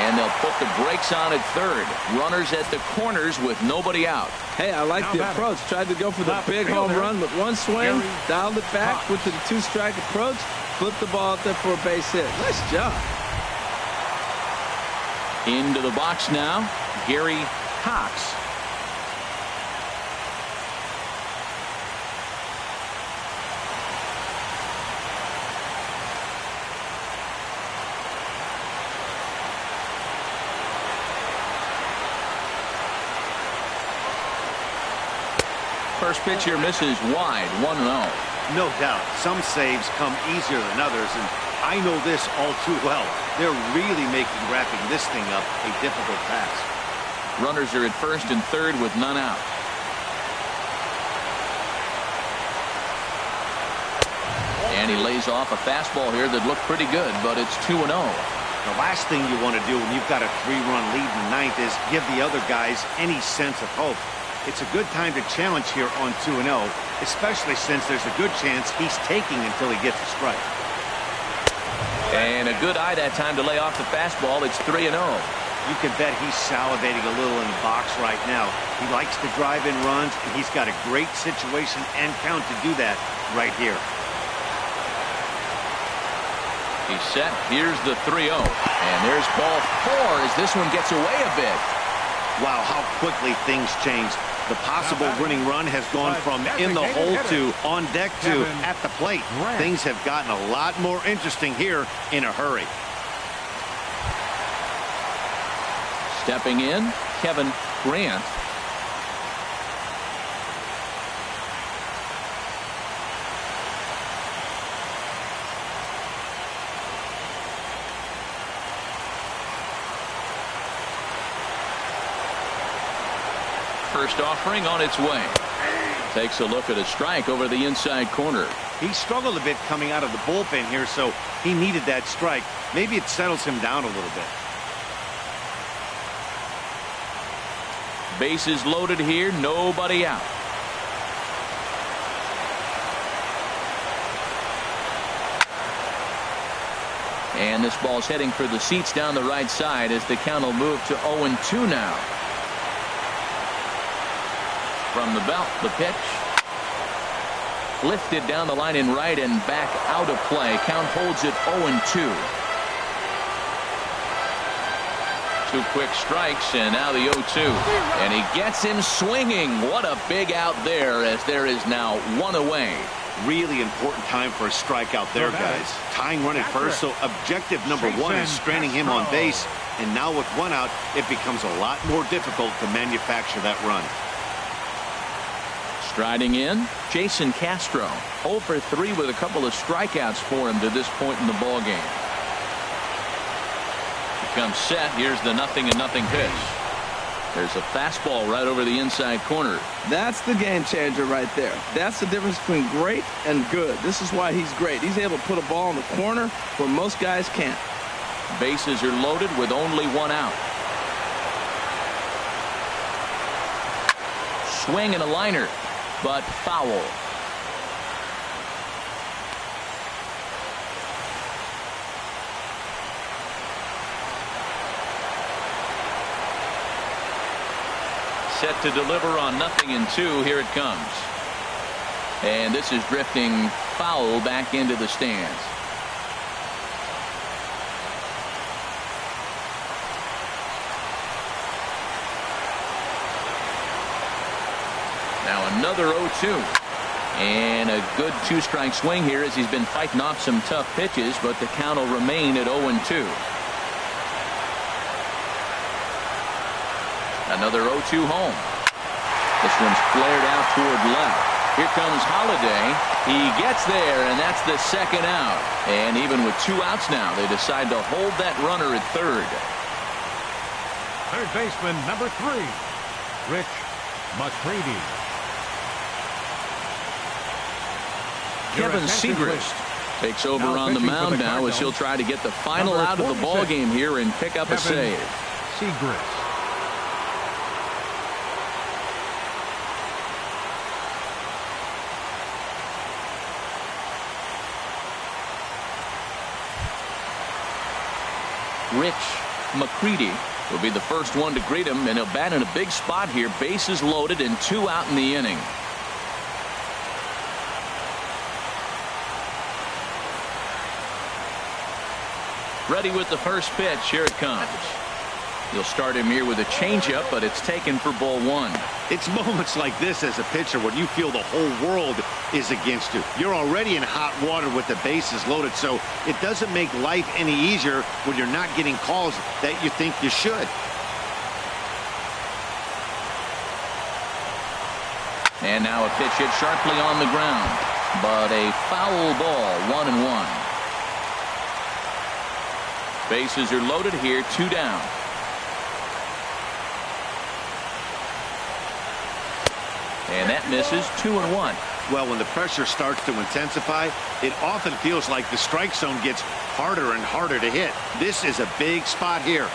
And they'll put the brakes on at third. Runners at the corners with nobody out. Hey, I like the approach. Tried to go for the big home run with one swing, dialed it back, went to the 2-strike approach, flipped the ball out there for a base hit. Nice job. Into the box now, Gary Cox. First pitch here misses wide, 1-0. No doubt, some saves come easier than others, and I know this all too well. They're really making wrapping this thing up a difficult task. Runners are at first and third with none out. And he lays off a fastball here that looked pretty good, but it's 2-0. The last thing you want to do when you've got a 3-run lead in the ninth is give the other guys any sense of hope. It's a good time to challenge here on 2-0, especially since there's a good chance he's taking until he gets a strike. And a good eye that time to lay off the fastball. It's 3-0. You can bet he's salivating a little in the box right now. He likes to drive in runs, and he's got a great situation and count to do that right here. He's set. Here's the 3-0. And there's ball 4 as this one gets away a bit. Wow, how quickly things changed. The possible winning run has gone from in the hole to on deck to at the plate. Things have gotten a lot more interesting here in a hurry. Stepping in, Kevin Grant. First offering on its way. Takes a look at a strike over the inside corner. He struggled a bit coming out of the bullpen here, so he needed that strike. Maybe it settles him down a little bit. Bases loaded here, nobody out. And this ball's heading for the seats down the right side as the count will move to 0-2 now. from the belt. The pitch lifted down the line in right and back out of play. Count holds it 0-2. 2 quick strikes, and now the 0-2. And he gets him swinging. What a big out there, as there is now 1 away. Really important time for a strikeout there, guys. Tying run at first, so objective number 1 is stranding him on base. And now with 1 out, it becomes a lot more difficult to manufacture that run. Striding in, Jason Castro. 0 for 3 with a couple of strikeouts for him to this point in the ball game. Comes set. Here's the 0-0 pitch. There's a fastball right over the inside corner. That's the game changer right there. That's the difference between great and good. This is why he's great. He's able to put a ball in the corner where most guys can't. Bases are loaded with only 1 out. Swing and a liner, but foul. Set to deliver on 0-2. Here it comes. And this is drifting foul back into the stands. Now another 0-2. And a good 2-strike swing here as he's been fighting off some tough pitches, but the count will remain at 0-2. Another 0-2 home. This one's flared out toward left. Here comes Holiday. He gets there, and that's the 2nd out. And even with 2 outs now, they decide to hold that runner at third. Third baseman, number 3, Rich McCready. Kevin Segrist takes over on the mound now as he'll try to get the final out of the ball game here and pick up a save. Segrist. Rich McCready will be the first one to greet him, and he'll bat in a big spot here. Bases loaded and 2 out in the inning. Ready with the first pitch. Here it comes. You'll start him here with a changeup, but it's taken for ball 1. It's moments like this as a pitcher when you feel the whole world is against you. You're already in hot water with the bases loaded, so it doesn't make life any easier when you're not getting calls that you think you should. And now a pitch hit sharply on the ground, but a foul ball. 1-1. Bases are loaded here. 2 down. And that misses. 2-1. Well, when the pressure starts to intensify, it often feels like the strike zone gets harder and harder to hit. This is a big spot here.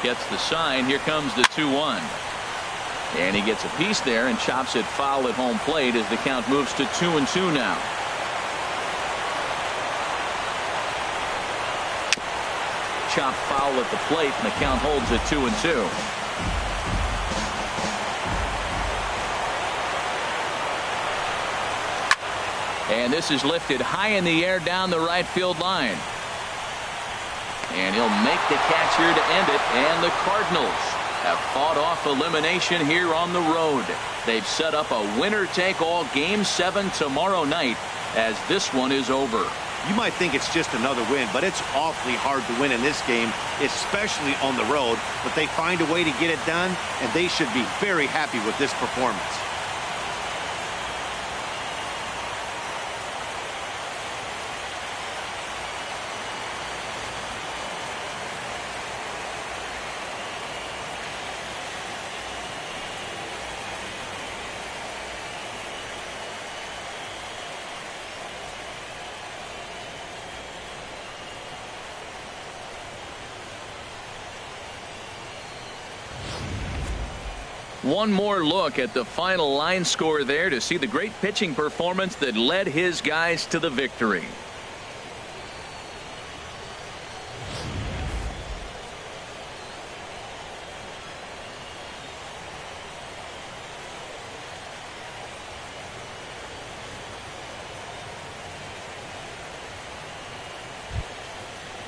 Gets the sign. Here comes the 2-1. And he gets a piece there and chops it foul at home plate as the count moves to 2-2 now. Chop foul at the plate, and the count holds at 2-2. And this is lifted high in the air down the right field line. And he'll make the catch here to end it. And the Cardinals have fought off elimination here on the road. They've set up a winner-take-all Game 7 tomorrow night as this one is over. You might think it's just another win, but it's awfully hard to win in this game, especially on the road. But they find a way to get it done, and they should be very happy with this performance. One more look at the final line score there to see the great pitching performance that led his guys to the victory.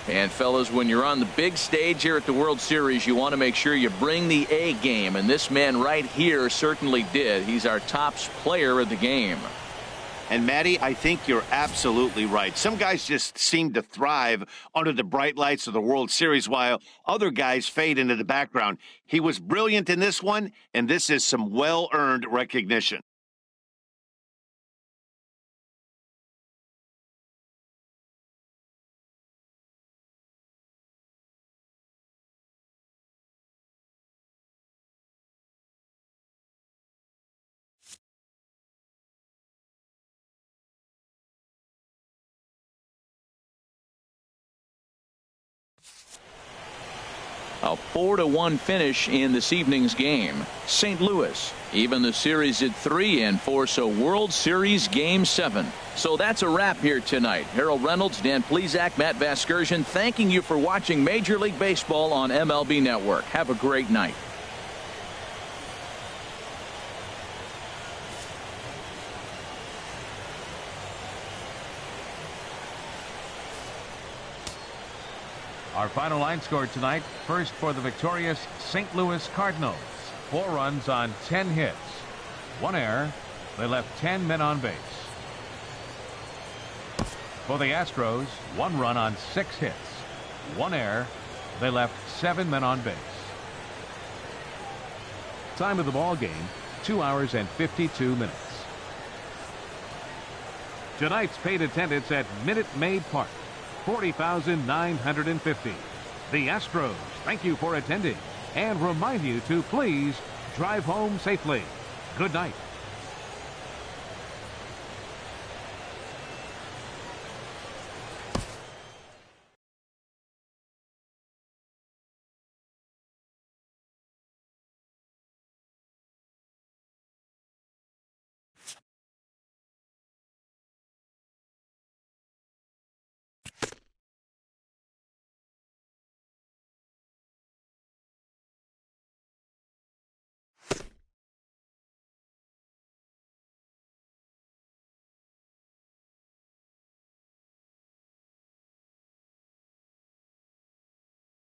And fellas, when you're on the big stage here at the World Series, you want to make sure you bring the A game, and this man right here certainly did. He's our top player of the game. And Matty, I think you're absolutely right. Some guys just seem to thrive under the bright lights of the World Series while other guys fade into the background. He was brilliant in this one, and this is some well-earned recognition. A 4-1 finish in this evening's game. St. Louis even the series at 3-4, so World Series Game 7. So that's a wrap here tonight. Harold Reynolds, Dan Plesac, Matt Vasgersian, thanking you for watching Major League Baseball on MLB Network. Have a great night. Our final line score tonight. First for the victorious St. Louis Cardinals. 4 runs on 10 hits. 1 error. They left 10 men on base. For the Astros, 1 run on 6 hits. 1 error. They left 7 men on base. Time of the ball game, 2 hours and 52 minutes. Tonight's paid attendance at Minute Maid Park, 40,950. The Astros thank you for attending and remind you to please drive home safely. Good night.